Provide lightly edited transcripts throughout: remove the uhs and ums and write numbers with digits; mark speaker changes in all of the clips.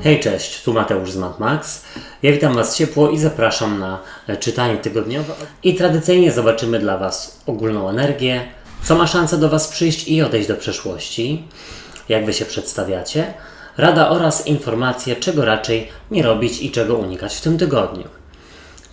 Speaker 1: Hej, cześć, tu Mateusz z MatMax. Ja witam Was ciepło i zapraszam na czytanie tygodniowe. I tradycyjnie zobaczymy dla Was ogólną energię, co ma szansę do Was przyjść i odejść do przeszłości, jak Wy się przedstawiacie, rada oraz informacje, czego raczej nie robić i czego unikać w tym tygodniu.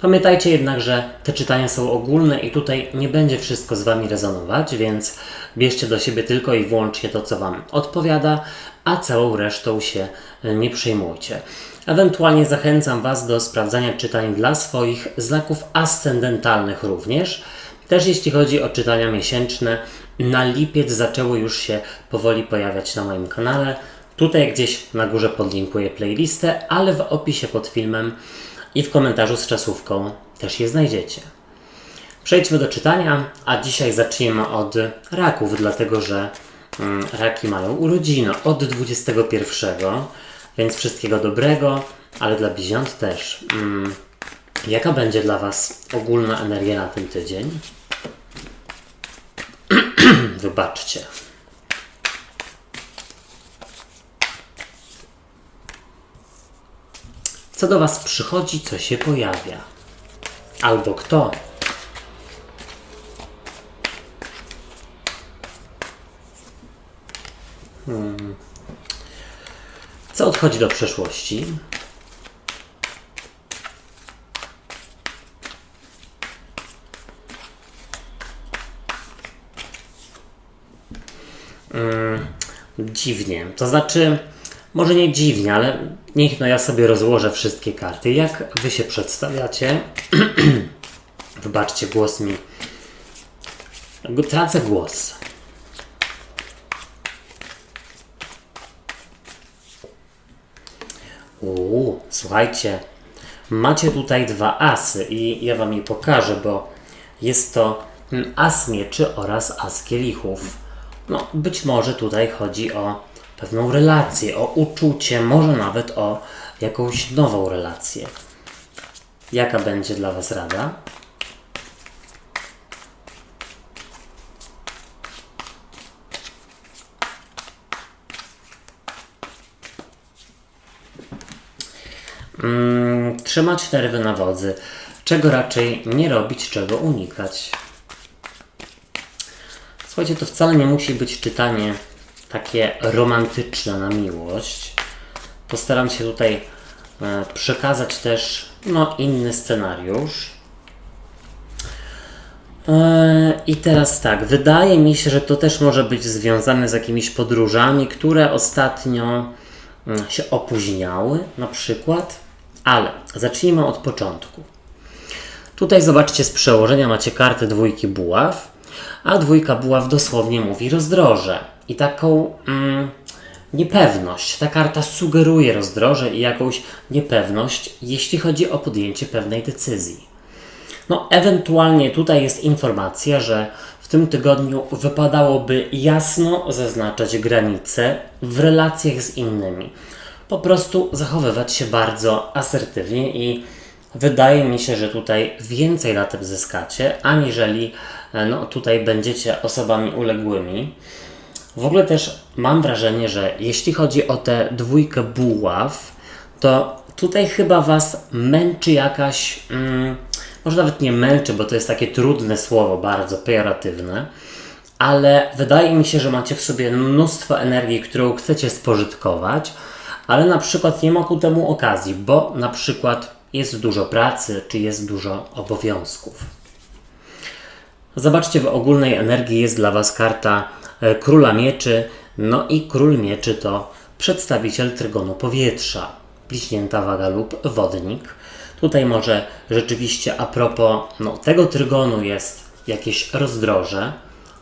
Speaker 1: Pamiętajcie jednak, że te czytania są ogólne i tutaj nie będzie wszystko z Wami rezonować, więc bierzcie do siebie tylko i wyłącznie to, co Wam odpowiada, a całą resztą się nie przejmujcie. Ewentualnie zachęcam Was do sprawdzania czytań dla swoich znaków ascendentalnych również. Też jeśli chodzi o czytania miesięczne, na lipiec zaczęły już się powoli pojawiać na moim kanale. Tutaj gdzieś na górze podlinkuję playlistę, ale w opisie pod filmem i w komentarzu z czasówką też je znajdziecie. Przejdźmy do czytania, a dzisiaj zaczniemy od raków, dlatego że raki mają urodziny od 21, więc wszystkiego dobrego, ale dla bliźniąt też. Jaka będzie dla Was ogólna energia na ten tydzień? Wybaczcie. Co do Was przychodzi, co się pojawia? Albo kto? Co odchodzi do przeszłości? Dziwnie. To znaczy, może nie dziwnie, ale niech ja sobie rozłożę wszystkie karty. Jak Wy się przedstawiacie? Wybaczcie, głos mi... Tracę głos. Słuchajcie, macie tutaj dwa asy i ja Wam je pokażę, bo jest to as mieczy oraz as kielichów. No, być może tutaj chodzi o pewną relację, o uczucie, może nawet o jakąś nową relację. Jaka będzie dla Was rada? Trzymać nerwy na wodzy. Czego raczej nie robić, czego unikać. Słuchajcie, to wcale nie musi być czytanie takie romantyczne na miłość. Postaram się tutaj przekazać też inny scenariusz. I teraz tak, wydaje mi się, że to też może być związane z jakimiś podróżami, które ostatnio się opóźniały na przykład. Ale zacznijmy od początku. Tutaj zobaczcie, z przełożenia macie kartę dwójki buław, a dwójka buław dosłownie mówi rozdroże. I taką niepewność. Ta karta sugeruje rozdroże i jakąś niepewność, jeśli chodzi o podjęcie pewnej decyzji. Ewentualnie tutaj jest informacja, że w tym tygodniu wypadałoby jasno zaznaczać granice w relacjach z innymi. Po prostu zachowywać się bardzo asertywnie i wydaje mi się, że tutaj więcej na tym zyskacie, aniżeli tutaj będziecie osobami uległymi. W ogóle też mam wrażenie, że jeśli chodzi o tę dwójkę buław, to tutaj chyba Was męczy jakaś, może nawet nie męczy, bo to jest takie trudne słowo, bardzo pejoratywne, ale wydaje mi się, że macie w sobie mnóstwo energii, którą chcecie spożytkować, ale na przykład nie ma ku temu okazji, bo na przykład jest dużo pracy, czy jest dużo obowiązków. Zobaczcie, w ogólnej energii jest dla Was karta Króla Mieczy, i Król Mieczy to przedstawiciel trygonu powietrza, bliźnięta waga lub wodnik. Tutaj może rzeczywiście a propos tego trygonu jest jakieś rozdroże,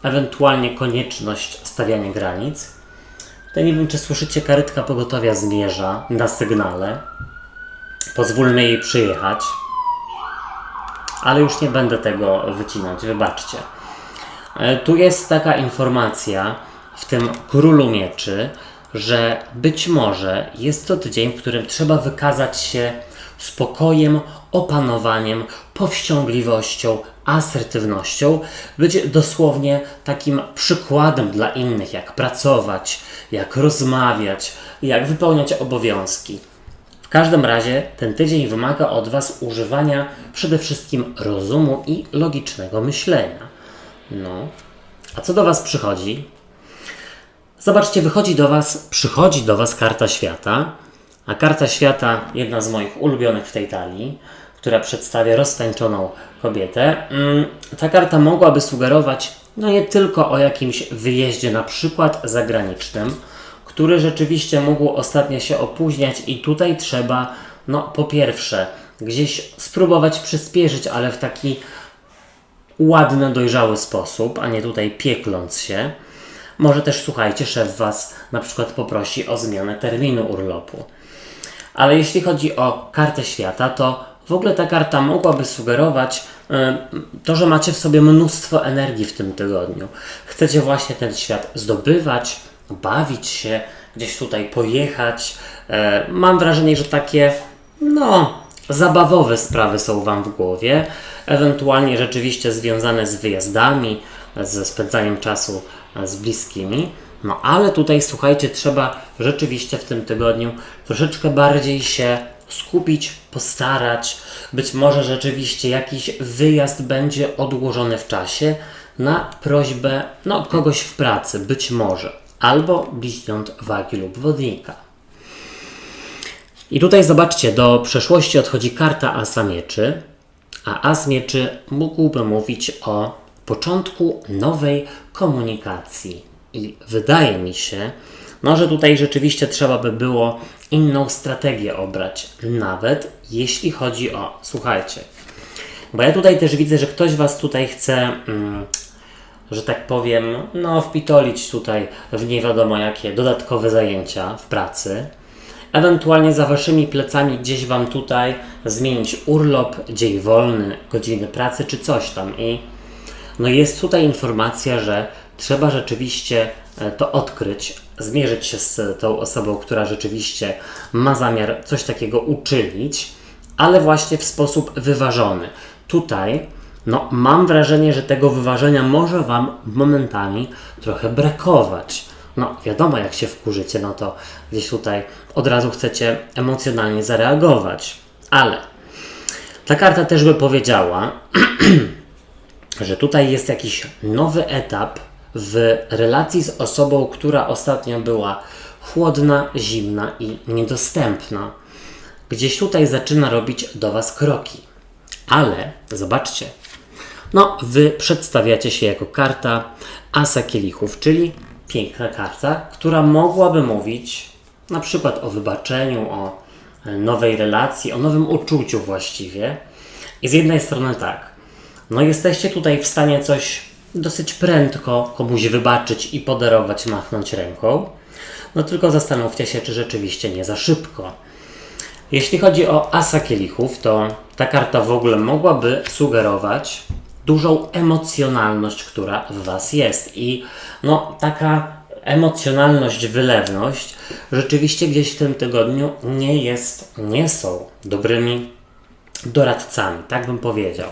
Speaker 1: ewentualnie konieczność stawiania granic. Tutaj nie wiem, czy słyszycie, karetka pogotowia zmierza na sygnale. Pozwólmy jej przyjechać. Ale już nie będę tego wycinać, wybaczcie. Tu jest taka informacja w tym Królu Mieczy, że być może jest to tydzień, w którym trzeba wykazać się spokojem, opanowaniem, powściągliwością, asertywnością, być dosłownie takim przykładem dla innych, jak pracować, jak rozmawiać, jak wypełniać obowiązki. każdym razie ten tydzień wymaga od Was używania przede wszystkim rozumu i logicznego myślenia. No, a co do Was przychodzi? Zobaczcie, przychodzi do Was karta świata, a karta świata, jedna z moich ulubionych w tej talii, która przedstawia roztańczoną kobietę. Ta karta mogłaby sugerować nie tylko o jakimś wyjeździe na przykład zagranicznym, który rzeczywiście mógł ostatnio się opóźniać i tutaj trzeba, po pierwsze, gdzieś spróbować przyspieszyć, ale w taki ładny, dojrzały sposób, a nie tutaj piekląc się. Może też, słuchajcie, szef Was na przykład poprosi o zmianę terminu urlopu. Ale jeśli chodzi o kartę świata, to w ogóle ta karta mogłaby sugerować to, że macie w sobie mnóstwo energii w tym tygodniu. Chcecie właśnie ten świat zdobywać, bawić się, gdzieś tutaj pojechać. Mam wrażenie, że takie, zabawowe sprawy są Wam w głowie. Ewentualnie rzeczywiście związane z wyjazdami, ze spędzaniem czasu z bliskimi. Ale tutaj, słuchajcie, trzeba rzeczywiście w tym tygodniu troszeczkę bardziej się skupić, postarać. Być może rzeczywiście jakiś wyjazd będzie odłożony w czasie na prośbę kogoś w pracy, być może. Albo bliźniąt wagi lub wodnika. I tutaj zobaczcie, do przeszłości odchodzi karta Asa Mieczy, a As Mieczy mógłby mówić o początku nowej komunikacji. I wydaje mi się, że tutaj rzeczywiście trzeba by było inną strategię obrać, nawet jeśli chodzi o, słuchajcie, bo ja tutaj też widzę, że ktoś Was tutaj chce, że tak powiem, wpitolić tutaj w nie wiadomo jakie dodatkowe zajęcia w pracy, ewentualnie za Waszymi plecami gdzieś Wam tutaj zmienić urlop, dzień wolny, godziny pracy czy coś tam i jest tutaj informacja, że trzeba rzeczywiście to odkryć, zmierzyć się z tą osobą, która rzeczywiście ma zamiar coś takiego uczynić, ale właśnie w sposób wyważony. Tutaj mam wrażenie, że tego wyważenia może Wam momentami trochę brakować. Wiadomo, jak się wkurzycie, to gdzieś tutaj od razu chcecie emocjonalnie zareagować. Ale ta karta też by powiedziała, że tutaj jest jakiś nowy etap w relacji z osobą, która ostatnio była chłodna, zimna i niedostępna. Gdzieś tutaj zaczyna robić do Was kroki. Ale zobaczcie, Wy przedstawiacie się jako karta Asa Kielichów, czyli piękna karta, która mogłaby mówić na przykład o wybaczeniu, o nowej relacji, o nowym uczuciu właściwie. I z jednej strony tak, jesteście tutaj w stanie coś dosyć prędko komuś wybaczyć i podarować, machnąć ręką. Tylko zastanówcie się, czy rzeczywiście nie za szybko. Jeśli chodzi o Asa Kielichów, to ta karta w ogóle mogłaby sugerować dużą emocjonalność, która w Was jest. I taka emocjonalność, wylewność rzeczywiście gdzieś w tym tygodniu nie są dobrymi doradcami, tak bym powiedział.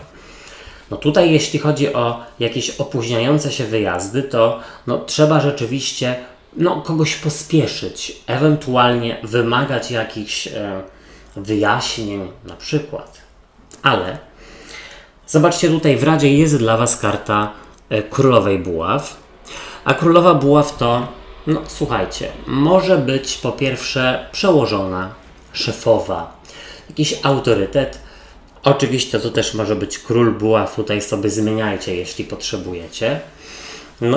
Speaker 1: Tutaj jeśli chodzi o jakieś opóźniające się wyjazdy, to trzeba rzeczywiście kogoś pospieszyć, ewentualnie wymagać jakichś wyjaśnień na przykład. Ale zobaczcie, tutaj w Radzie jest dla Was karta Królowej Buław, a Królowa Buław to, słuchajcie, może być po pierwsze przełożona, szefowa, jakiś autorytet. Oczywiście to też może być Król Buław, tutaj sobie zmieniajcie, jeśli potrzebujecie.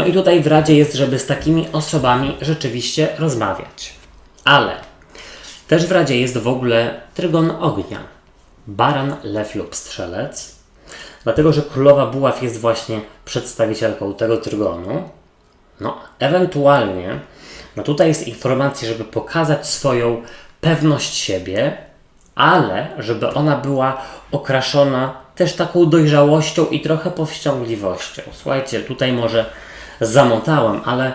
Speaker 1: I tutaj w Radzie jest, żeby z takimi osobami rzeczywiście rozmawiać. Ale też w Radzie jest w ogóle trygon ognia. Baran, lew lub strzelec. Dlatego, że Królowa Buław jest właśnie przedstawicielką tego trygonu. Ewentualnie, tutaj jest informacja, żeby pokazać swoją pewność siebie, ale żeby ona była okraszona też taką dojrzałością i trochę powściągliwością. Słuchajcie, tutaj może zamotałem, ale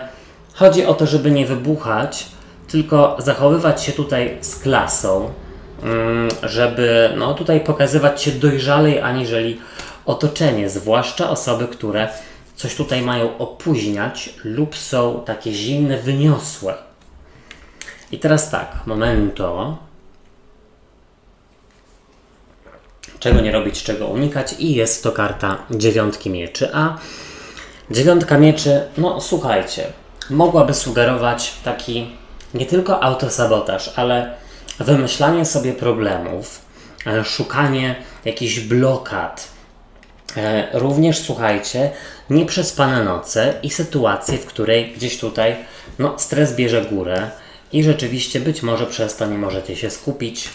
Speaker 1: chodzi o to, żeby nie wybuchać, tylko zachowywać się tutaj z klasą, żeby tutaj pokazywać się dojrzalej aniżeli otoczenie, zwłaszcza osoby, które coś tutaj mają opóźniać lub są takie zimne, wyniosłe. I teraz tak, momento. czego nie robić, czego unikać i jest to karta dziewiątki mieczy, a dziewiątka mieczy, no słuchajcie, mogłaby sugerować taki nie tylko autosabotaż, ale wymyślanie sobie problemów, szukanie jakichś blokad, również słuchajcie, nieprzespane noce i sytuacje, w której gdzieś tutaj no, stres bierze górę i rzeczywiście być może przez to nie możecie się skupić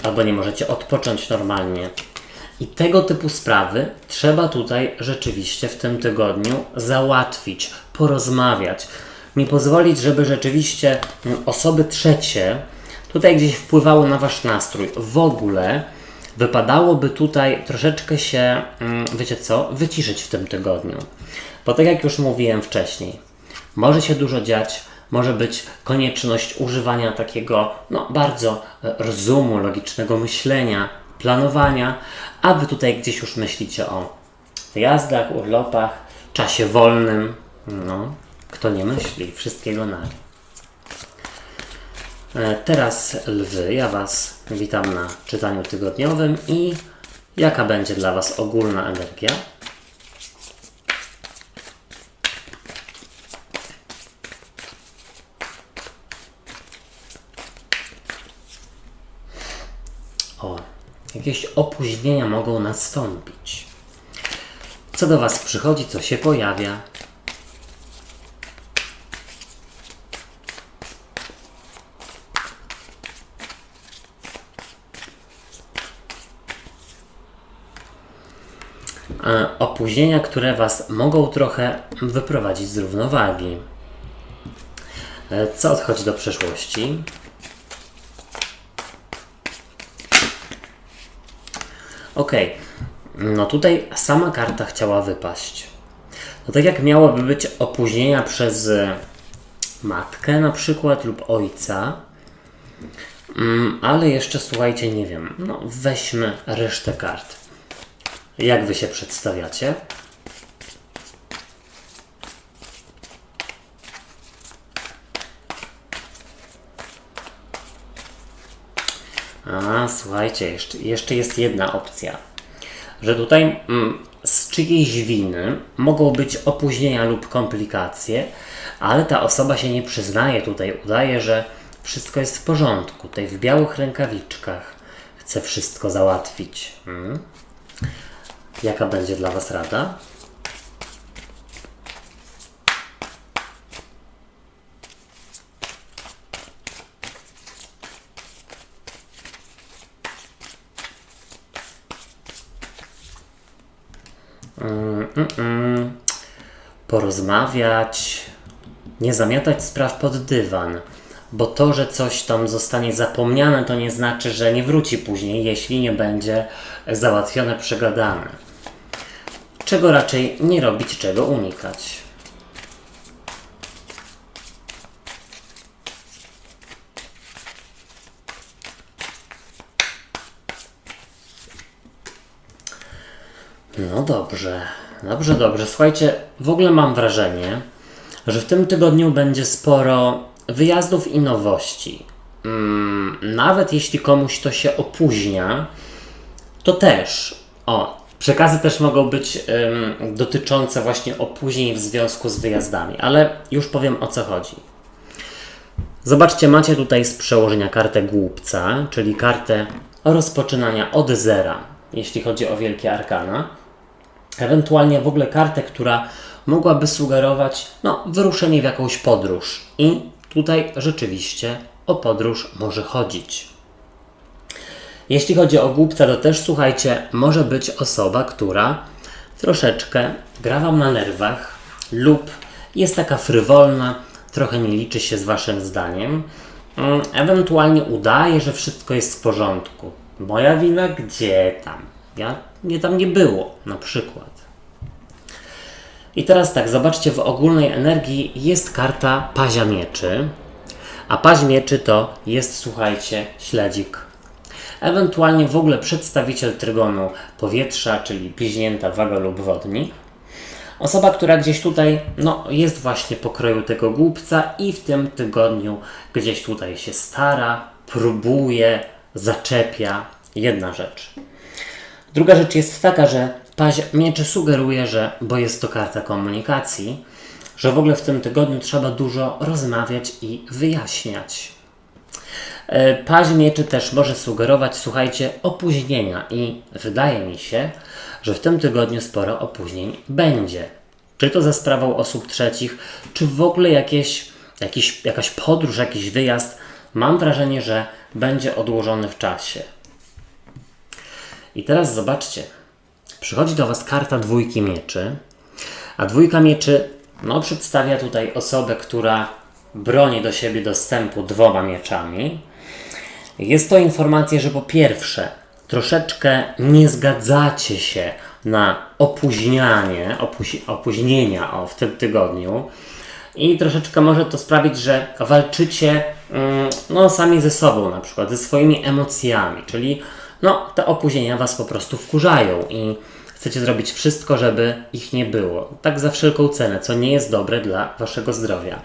Speaker 1: albo nie możecie odpocząć normalnie. I tego typu sprawy trzeba tutaj rzeczywiście w tym tygodniu załatwić, porozmawiać. Nie pozwolić, żeby rzeczywiście osoby trzecie tutaj gdzieś wpływały na wasz nastrój. W ogóle wypadałoby tutaj troszeczkę się, wiecie co, wyciszyć w tym tygodniu. Bo tak jak już mówiłem wcześniej, może się dużo dziać, może być konieczność używania takiego no, bardzo rozumu, logicznego myślenia, planowania, a wy tutaj gdzieś już myślicie o wyjazdach, urlopach, czasie wolnym. No, kto nie myśli, wszystkiego naraz. Teraz lwy, ja was witam na czytaniu tygodniowym i jaka będzie dla was ogólna energia? O, jakieś opóźnienia mogą nastąpić. Co do was przychodzi, co się pojawia? Opóźnienia, które was mogą trochę wyprowadzić z równowagi. Co odchodzi do przeszłości? Ok, no tutaj sama karta chciała wypaść. No tak jak miałoby być opóźnienia przez matkę na przykład lub ojca, ale jeszcze słuchajcie, nie wiem, no weźmy resztę kart. Jak wy się przedstawiacie? A, słuchajcie, jeszcze jest jedna opcja, że tutaj z czyjejś winy mogą być opóźnienia lub komplikacje, ale ta osoba się nie przyznaje tutaj, udaje, że wszystko jest w porządku. Tutaj w białych rękawiczkach chce wszystko załatwić. Jaka będzie dla was rada? Porozmawiać, nie zamiatać spraw pod dywan, bo to, że coś tam zostanie zapomniane, to nie znaczy, że nie wróci później, jeśli nie będzie załatwione, przegadane. Czego raczej nie robić, czego unikać. No dobrze, dobrze. Słuchajcie, w ogóle mam wrażenie, że w tym tygodniu będzie sporo wyjazdów i nowości. Nawet jeśli komuś to się opóźnia, to też, przekazy też mogą być dotyczące właśnie opóźnień w związku z wyjazdami, ale już powiem, o co chodzi. Zobaczcie, macie tutaj z przełożenia kartę głupca, czyli kartę rozpoczynania od zera, jeśli chodzi o wielkie arkana. Ewentualnie w ogóle kartę, która mogłaby sugerować wyruszenie w jakąś podróż. I tutaj rzeczywiście o podróż może chodzić. Jeśli chodzi o głupca, to też słuchajcie, może być osoba, która troszeczkę gra wam na nerwach lub jest taka frywolna, trochę nie liczy się z waszym zdaniem. Ewentualnie udaje, że wszystko jest w porządku. Moja wina? Gdzie tam? Mnie tam nie było, na przykład. I teraz tak, zobaczcie, w ogólnej energii jest karta Pazia Mieczy, a Paź Mieczy to jest, słuchajcie, śledzik. Ewentualnie w ogóle przedstawiciel trygonu powietrza, czyli bliźnięta, waga lub wodnik. Osoba, która gdzieś tutaj jest właśnie pokroju tego głupca i w tym tygodniu gdzieś tutaj się stara, próbuje, zaczepia. Jedna rzecz. Druga rzecz jest taka, że paź mieczy sugeruje, że, bo jest to karta komunikacji, że w ogóle w tym tygodniu trzeba dużo rozmawiać i wyjaśniać. Paź mieczy też może sugerować, słuchajcie, opóźnienia i wydaje mi się, że w tym tygodniu sporo opóźnień będzie. Czy to za sprawą osób trzecich, czy w ogóle jakaś podróż, jakiś wyjazd, mam wrażenie, że będzie odłożony w czasie. I teraz zobaczcie, przychodzi do Was karta dwójki mieczy, a dwójka mieczy przedstawia tutaj osobę, która broni do siebie dostępu dwoma mieczami. Jest to informacja, że po pierwsze, troszeczkę nie zgadzacie się na opóźnienia w tym tygodniu i troszeczkę może to sprawić, że walczycie sami ze sobą, na przykład ze swoimi emocjami, czyli te opóźnienia Was po prostu wkurzają i chcecie zrobić wszystko, żeby ich nie było. Tak za wszelką cenę, co nie jest dobre dla Waszego zdrowia.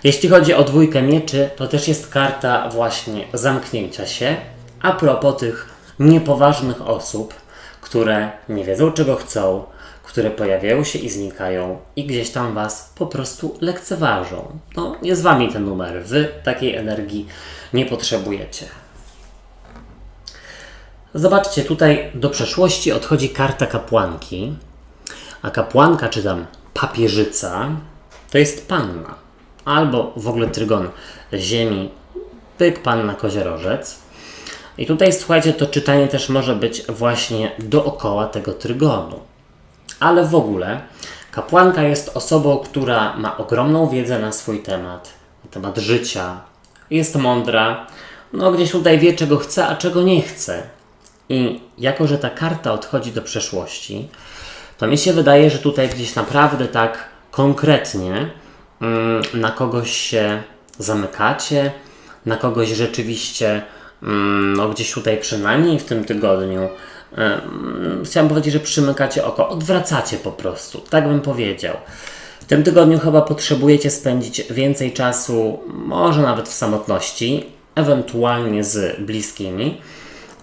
Speaker 1: Jeśli chodzi o dwójkę mieczy, to też jest karta właśnie zamknięcia się. A propos tych niepoważnych osób, które nie wiedzą, czego chcą, które pojawiają się i znikają i gdzieś tam Was po prostu lekceważą. Jest z Wami ten numer. Wy takiej energii nie potrzebujecie. Zobaczcie, tutaj do przeszłości odchodzi karta kapłanki, a kapłanka, czy tam papieżyca, to jest panna, albo w ogóle trygon ziemi, pyk, panna, koziorożec. I tutaj, słuchajcie, to czytanie też może być właśnie dookoła tego trygonu. Ale w ogóle kapłanka jest osobą, która ma ogromną wiedzę na swój temat, na temat życia, jest mądra, gdzieś tutaj wie, czego chce, a czego nie chce. I jako, że ta karta odchodzi do przeszłości, to mi się wydaje, że tutaj gdzieś naprawdę tak konkretnie na kogoś się zamykacie, na kogoś rzeczywiście, gdzieś tutaj przynajmniej w tym tygodniu, chciałem powiedzieć, że przymykacie oko, odwracacie po prostu, tak bym powiedział. W tym tygodniu chyba potrzebujecie spędzić więcej czasu, może nawet w samotności, ewentualnie z bliskimi,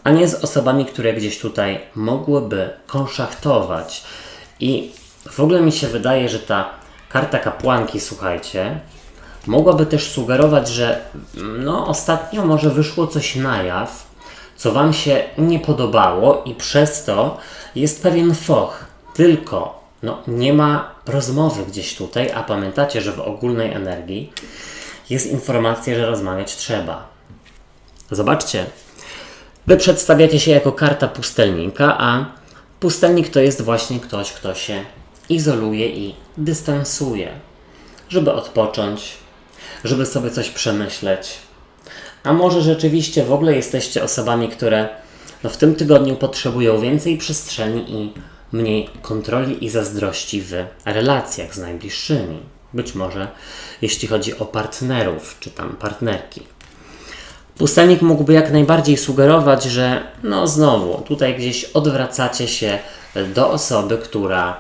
Speaker 1: a nie z osobami, które gdzieś tutaj mogłyby konszachtować. I w ogóle mi się wydaje, że ta karta kapłanki, słuchajcie, mogłaby też sugerować, że ostatnio może wyszło coś na jaw, co Wam się nie podobało i przez to jest pewien foch. Tylko nie ma rozmowy gdzieś tutaj, a pamiętacie, że w ogólnej energii jest informacja, że rozmawiać trzeba. Zobaczcie, Wy przedstawiacie się jako karta pustelnika, a pustelnik to jest właśnie ktoś, kto się izoluje i dystansuje, żeby odpocząć, żeby sobie coś przemyśleć. A może rzeczywiście w ogóle jesteście osobami, które w tym tygodniu potrzebują więcej przestrzeni i mniej kontroli i zazdrości w relacjach z najbliższymi. Być może jeśli chodzi o partnerów czy tam partnerki. Pustelnik mógłby jak najbardziej sugerować, że znowu tutaj gdzieś odwracacie się do osoby, która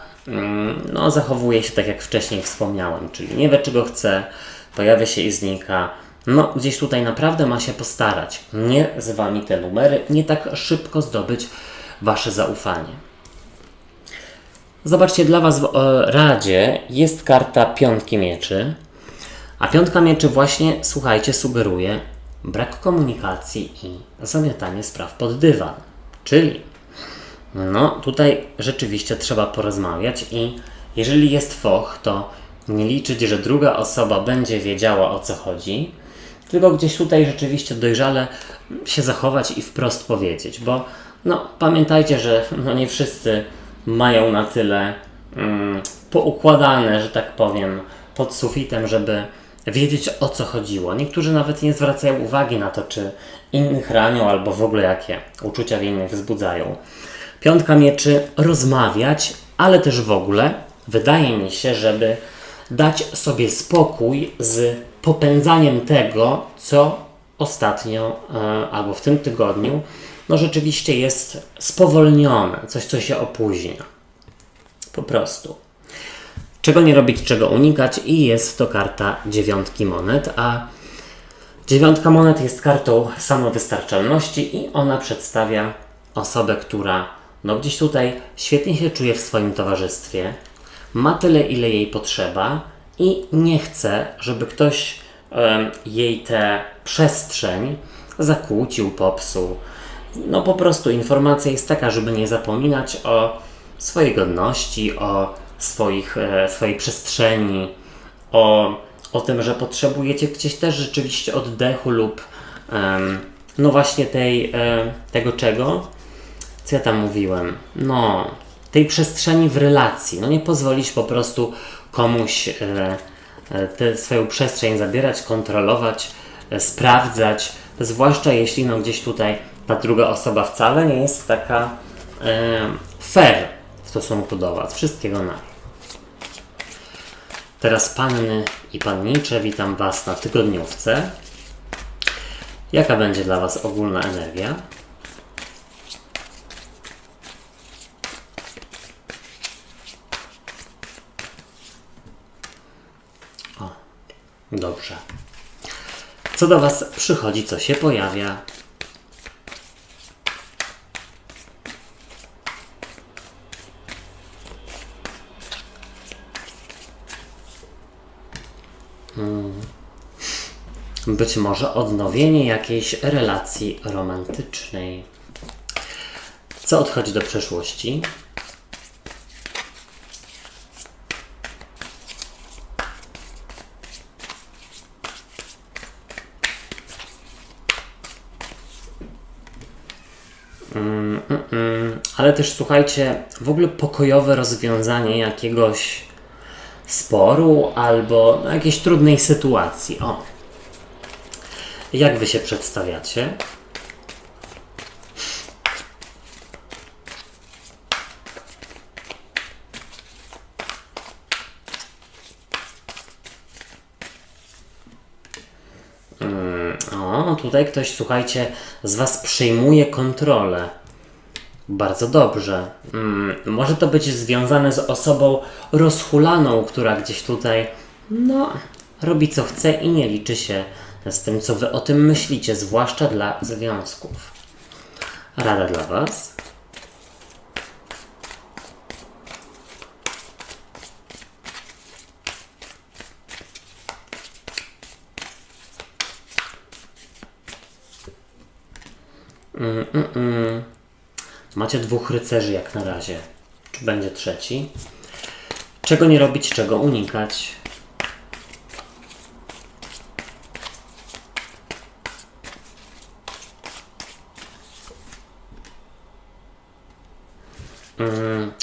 Speaker 1: zachowuje się tak jak wcześniej wspomniałem, czyli nie wie, czego chce, pojawia się i znika. Gdzieś tutaj naprawdę ma się postarać. Nie z Wami te numery, nie tak szybko zdobyć Wasze zaufanie. Zobaczcie, dla Was w radzie jest karta piątki mieczy, a piątka mieczy właśnie, słuchajcie, sugeruje brak komunikacji i zamiatanie spraw pod dywan. Czyli tutaj rzeczywiście trzeba porozmawiać i jeżeli jest foch, to nie liczyć, że druga osoba będzie wiedziała, o co chodzi, tylko gdzieś tutaj rzeczywiście dojrzale się zachować i wprost powiedzieć, bo pamiętajcie, że nie wszyscy mają na tyle poukładane, że tak powiem, pod sufitem, żeby wiedzieć, o co chodziło. Niektórzy nawet nie zwracają uwagi na to, czy innych ranią, albo w ogóle jakie uczucia w innych wzbudzają. Piątka mieczy rozmawiać, ale też w ogóle wydaje mi się, żeby dać sobie spokój z popędzaniem tego, co ostatnio albo w tym tygodniu rzeczywiście jest spowolnione, coś, co się opóźnia. Po prostu. Czego nie robić, czego unikać i jest to karta dziewiątki monet, a dziewiątka monet jest kartą samowystarczalności i ona przedstawia osobę, która no gdzieś tutaj świetnie się czuje w swoim towarzystwie, ma tyle, ile jej potrzeba i nie chce, żeby ktoś jej tę przestrzeń zakłócił, popsuł. No po prostu informacja jest taka, żeby nie zapominać o swojej godności, o swojej przestrzeni, o tym, że potrzebujecie gdzieś też rzeczywiście oddechu lub no właśnie tego czego? Co ja tam mówiłem? No, tej przestrzeni w relacji. No nie pozwolić po prostu komuś tę swoją przestrzeń zabierać, kontrolować, sprawdzać, zwłaszcza jeśli no gdzieś tutaj ta druga osoba wcale nie jest taka fair w stosunku do Was. Wszystkiego na. Teraz panny i pannicze, witam Was na tygodniówce. Jaka będzie dla Was ogólna energia? O, dobrze. Co do Was przychodzi, co się pojawia? Być może odnowienie jakiejś relacji romantycznej. Co odchodzi do przeszłości? Ale też słuchajcie, w ogóle pokojowe rozwiązanie jakiegoś sporu albo jakiejś trudnej sytuacji. O. Jak Wy się przedstawiacie? O, tutaj ktoś, słuchajcie, z Was przejmuje kontrolę. Bardzo dobrze. Może to być związane z osobą rozhulaną, która gdzieś tutaj, no, robi co chce i nie liczy się z tym, co Wy o tym myślicie, zwłaszcza dla związków. Rada dla Was. Macie 2 rycerzy jak na razie. Czy będzie trzeci? Czego nie robić, czego unikać?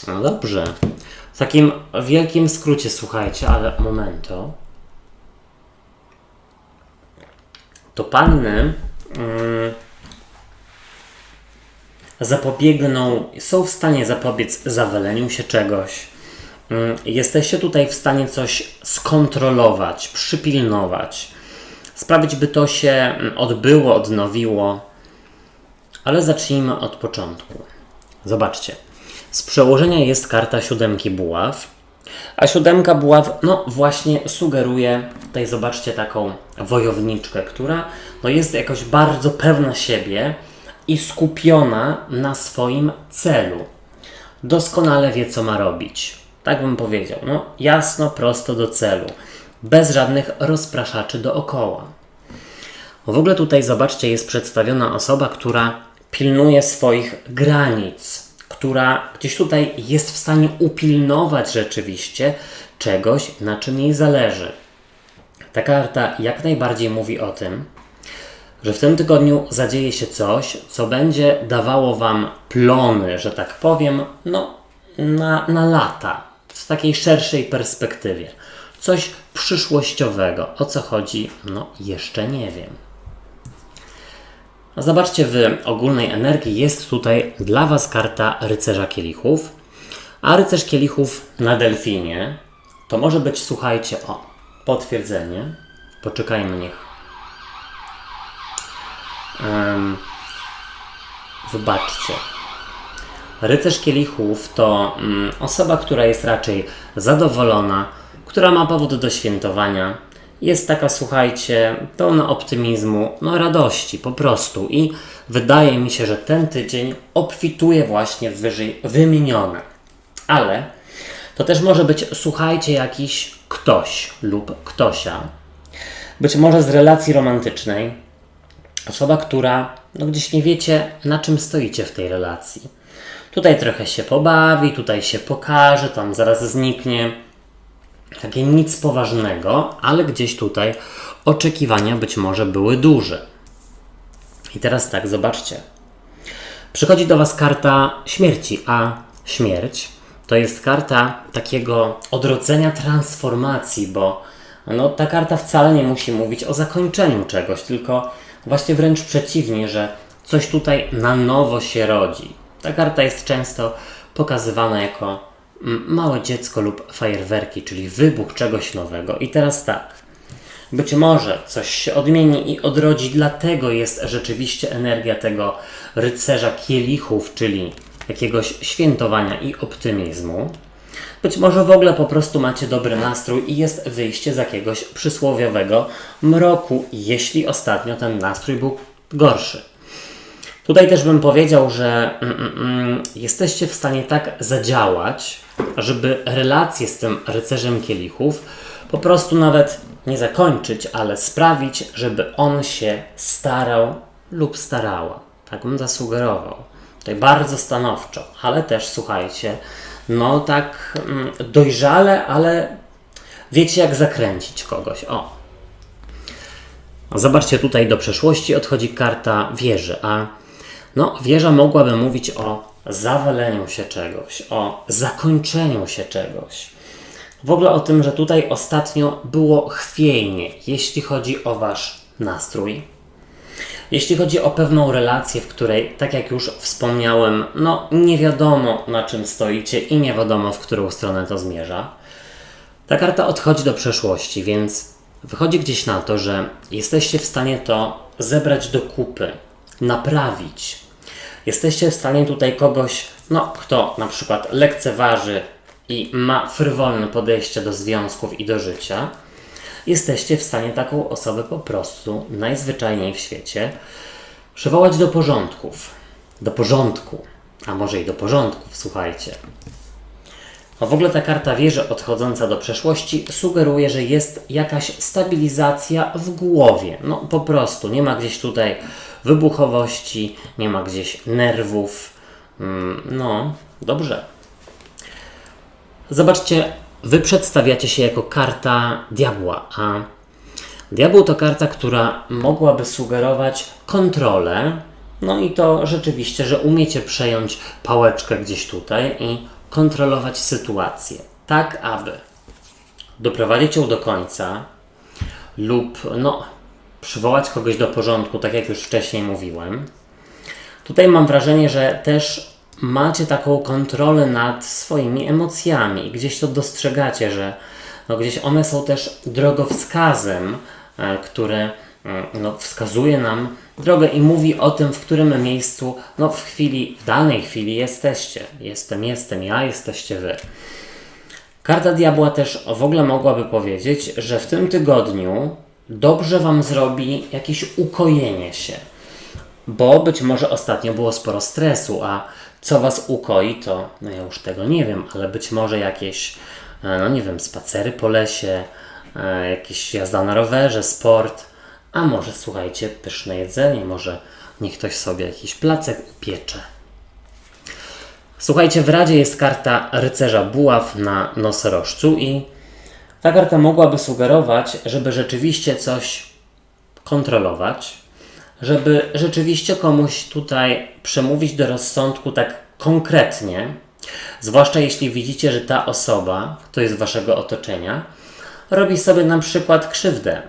Speaker 1: No dobrze. W takim wielkim skrócie, słuchajcie, ale momento. To panny są w stanie zapobiec zawaleniu się czegoś. Jesteście tutaj w stanie coś skontrolować, przypilnować, sprawić, by to się odbyło, odnowiło. Ale zacznijmy od początku. Zobaczcie. Z przełożenia jest karta 7 buław, a 7 buław, no właśnie sugeruje, tutaj zobaczcie taką wojowniczkę, która no jest jakoś bardzo pewna siebie i skupiona na swoim celu. Doskonale wie, co ma robić. Tak bym powiedział. No jasno, prosto do celu. Bez żadnych rozpraszaczy dookoła. W ogóle tutaj, zobaczcie, jest przedstawiona osoba, która pilnuje swoich granic, która gdzieś tutaj jest w stanie upilnować rzeczywiście czegoś, na czym jej zależy. Ta karta jak najbardziej mówi o tym, że w tym tygodniu zadzieje się coś, co będzie dawało Wam plony, że tak powiem, no na lata, w takiej szerszej perspektywie. Coś przyszłościowego. O co chodzi? No jeszcze nie wiem. Zobaczcie, w ogólnej energii jest tutaj dla Was karta rycerza kielichów, a rycerz kielichów na delfinie to może być, słuchajcie, o, potwierdzenie. Poczekajmy, niech. Wybaczcie. Rycerz kielichów to osoba, która jest raczej zadowolona, która ma powód do świętowania, jest taka, słuchajcie, pełna optymizmu, no radości po prostu. I wydaje mi się, że ten tydzień obfituje właśnie w wyżej wymienione. Ale to też może być, słuchajcie, jakiś ktoś lub ktosia. Być może z relacji romantycznej. Osoba, która no gdzieś nie wiecie, na czym stoicie w tej relacji. Tutaj trochę się pobawi, tutaj się pokaże, tam zaraz zniknie. Takie nic poważnego, ale gdzieś tutaj oczekiwania być może były duże. I teraz tak, zobaczcie. Przychodzi do Was karta śmierci, a śmierć to jest karta takiego odrodzenia, transformacji, bo no, ta karta wcale nie musi mówić o zakończeniu czegoś, tylko właśnie wręcz przeciwnie, że coś tutaj na nowo się rodzi. Ta karta jest często pokazywana jako małe dziecko lub fajerwerki, czyli wybuch czegoś nowego. I teraz tak, być może coś się odmieni i odrodzi, dlatego jest rzeczywiście energia tego rycerza kielichów, czyli jakiegoś świętowania i optymizmu. Być może w ogóle po prostu macie dobry nastrój i jest wyjście z jakiegoś przysłowiowego mroku, jeśli ostatnio ten nastrój był gorszy. Tutaj też bym powiedział, że jesteście w stanie tak zadziałać, żeby relację z tym rycerzem kielichów po prostu nawet nie zakończyć, ale sprawić, żeby on się starał lub starała. Tak bym zasugerował. Tutaj bardzo stanowczo, ale też słuchajcie, no tak dojrzale, ale wiecie jak zakręcić kogoś. O. Zobaczcie, tutaj do przeszłości odchodzi karta wieży, a no, wieża mogłaby mówić o zawaleniu się czegoś, o zakończeniu się czegoś. W ogóle o tym, że tutaj ostatnio było chwiejnie, jeśli chodzi o Wasz nastrój. Jeśli chodzi o pewną relację, w której, tak jak już wspomniałem, no nie wiadomo na czym stoicie i nie wiadomo w którą stronę to zmierza. Ta karta odchodzi do przeszłości, więc wychodzi gdzieś na to, że jesteście w stanie to zebrać do kupy, naprawić. Jesteście w stanie tutaj kogoś, no kto na przykład lekceważy i ma frywolne podejście do związków i do życia, jesteście w stanie taką osobę po prostu najzwyczajniej w świecie przywołać do porządków. Do porządku, a może i do porządków, słuchajcie. A w ogóle ta karta wieży odchodząca do przeszłości sugeruje, że jest jakaś stabilizacja w głowie. No po prostu, nie ma gdzieś tutaj wybuchowości, nie ma gdzieś nerwów. No, dobrze. Zobaczcie, Wy przedstawiacie się jako karta diabła, a diabeł to karta, która mogłaby sugerować kontrolę. No i to rzeczywiście, że umiecie przejąć pałeczkę gdzieś tutaj i kontrolować sytuację, tak aby doprowadzić ją do końca lub no, przywołać kogoś do porządku, tak jak już wcześniej mówiłem. Tutaj mam wrażenie, że też macie taką kontrolę nad swoimi emocjami i gdzieś to dostrzegacie, że no, gdzieś one są też drogowskazem, który no, wskazuje nam drogę i mówi o tym, w którym miejscu, no w danej chwili jesteście. Jestem ja, jesteście wy. Karta diabła też w ogóle mogłaby powiedzieć, że w tym tygodniu dobrze wam zrobi jakieś ukojenie się. Bo być może ostatnio było sporo stresu, a co was ukoi, to no ja już tego nie wiem, ale być może jakieś, no nie wiem, spacery po lesie, jakieś jazda na rowerze, sport, a może słuchajcie, pyszne jedzenie, może niech ktoś sobie jakiś placek upiecze. Słuchajcie, w Radzie jest karta rycerza buław na nosorożcu i ta karta mogłaby sugerować, żeby rzeczywiście coś kontrolować, żeby rzeczywiście komuś tutaj przemówić do rozsądku tak konkretnie, zwłaszcza jeśli widzicie, że ta osoba, to jest waszego otoczenia, robi sobie na przykład krzywdę,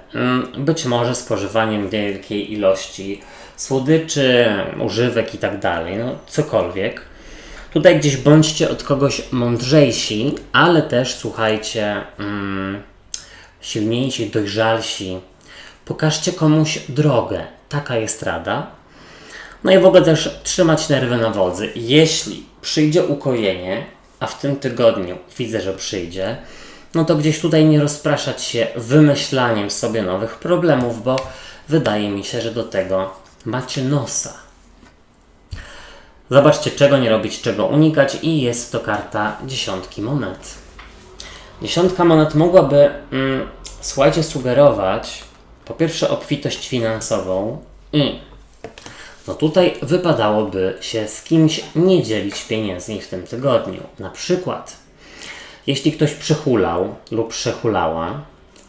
Speaker 1: być może spożywaniem wielkiej ilości słodyczy, używek i tak dalej, no cokolwiek. Tutaj gdzieś bądźcie od kogoś mądrzejsi, ale też słuchajcie, silniejsi, dojrzalsi. Pokażcie komuś drogę. Taka jest rada. No i w ogóle też trzymać nerwy na wodzy. Jeśli przyjdzie ukojenie, a w tym tygodniu widzę, że przyjdzie, no to gdzieś tutaj nie rozpraszać się wymyślaniem sobie nowych problemów, bo wydaje mi się, że do tego macie nosa. Zobaczcie, czego nie robić, czego unikać i jest to karta 10 monet. 10 monet mogłaby, słuchajcie, sugerować po pierwsze obfitość finansową i no tutaj wypadałoby się z kimś nie dzielić pieniędzmi w tym tygodniu. Na przykład, jeśli ktoś przyhulał lub przehulała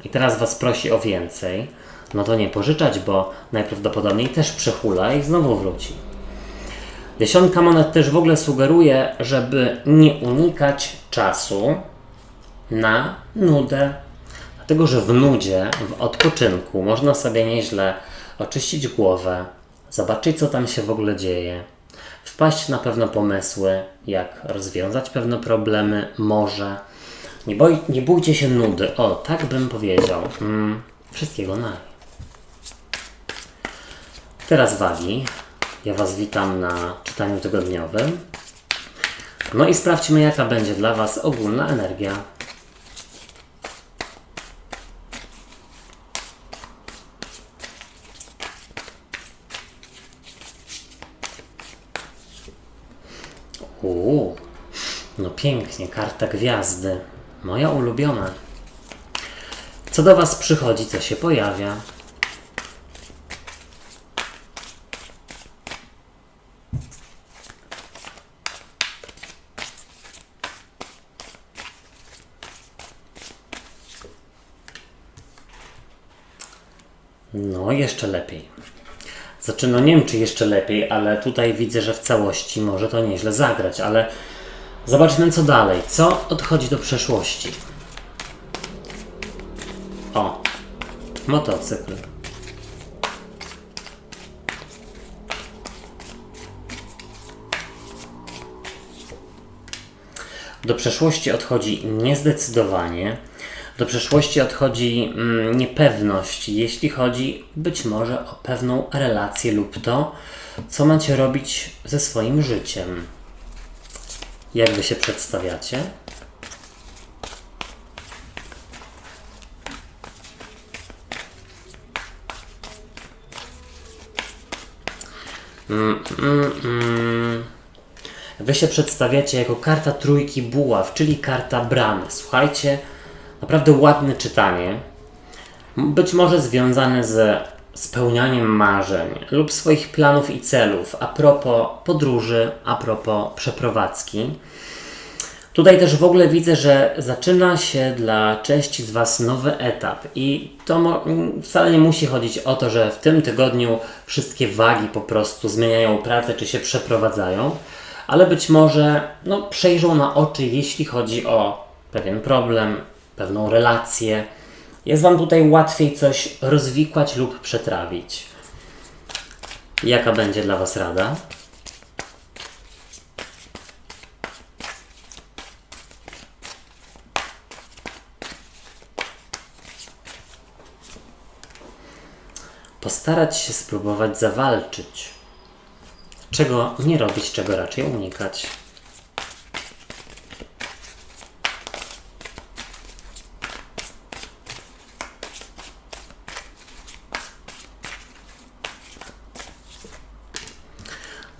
Speaker 1: i teraz Was prosi o więcej, no to nie pożyczać, bo najprawdopodobniej też przehula i znowu wróci. 10 monet też w ogóle sugeruje, żeby nie unikać czasu na nudę. Dlatego, że w nudzie, w odpoczynku można sobie nieźle oczyścić głowę, zobaczyć, co tam się w ogóle dzieje, wpaść na pewne pomysły, jak rozwiązać pewne problemy, może. Nie bójcie się nudy. O, tak bym powiedział. Wszystkiego naj. Teraz wagi. Ja Was witam na czytaniu tygodniowym. No i sprawdźmy, jaka będzie dla Was ogólna energia. No pięknie, karta gwiazdy. Moja ulubiona. Co do Was przychodzi, co się pojawia? No, jeszcze lepiej. Znaczy, no nie wiem, czy jeszcze lepiej, ale tutaj widzę, że w całości może to nieźle zagrać, ale zobaczmy, co dalej. Co odchodzi do przeszłości? O, motocykl. Do przeszłości odchodzi niezdecydowanie. Do przeszłości odchodzi niepewność, jeśli chodzi być może o pewną relację lub to, co macie robić ze swoim życiem. Jak Wy się przedstawiacie? Wy się przedstawiacie jako karta trójki buław, czyli karta bramy. Słuchajcie, naprawdę ładne czytanie. Być może związane ze spełnianiem marzeń lub swoich planów i celów a propos podróży, a propos przeprowadzki. Tutaj też w ogóle widzę, że zaczyna się dla części z Was nowy etap i to wcale nie musi chodzić o to, że w tym tygodniu wszystkie wagi po prostu zmieniają pracę czy się przeprowadzają, ale być może przejrzą na oczy, jeśli chodzi o pewien problem, pewną relację. Jest Wam tutaj łatwiej coś rozwikłać lub przetrawić. Jaka będzie dla Was rada? Postarać się spróbować zawalczyć. Czego nie robić, czego raczej unikać.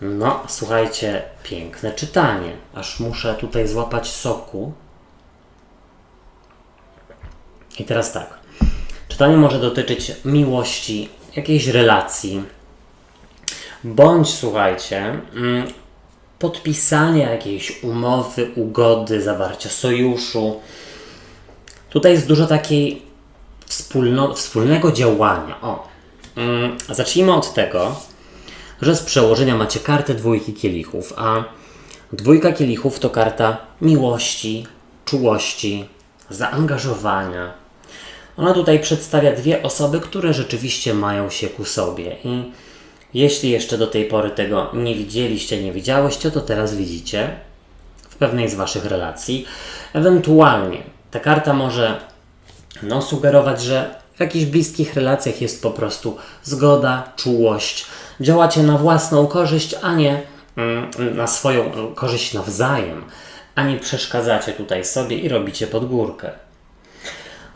Speaker 1: No, słuchajcie, piękne czytanie. Aż muszę tutaj złapać soku. I teraz tak. Czytanie może dotyczyć miłości, jakiejś relacji, bądź, słuchajcie, podpisania jakiejś umowy, ugody, zawarcia sojuszu. Tutaj jest dużo takiej wspólnego działania. Zacznijmy od tego, że z przełożenia macie kartę dwójki kielichów, a dwójka kielichów to karta miłości, czułości, zaangażowania. Ona tutaj przedstawia dwie osoby, które rzeczywiście mają się ku sobie i jeśli jeszcze do tej pory tego nie widzieliście, nie widziałyście, to teraz widzicie w pewnej z Waszych relacji. Ewentualnie ta karta może sugerować, że w jakichś bliskich relacjach jest po prostu zgoda, czułość. Działacie na własną korzyść, a nie na swoją korzyść nawzajem, a nie przeszkadzacie tutaj sobie i robicie pod górkę.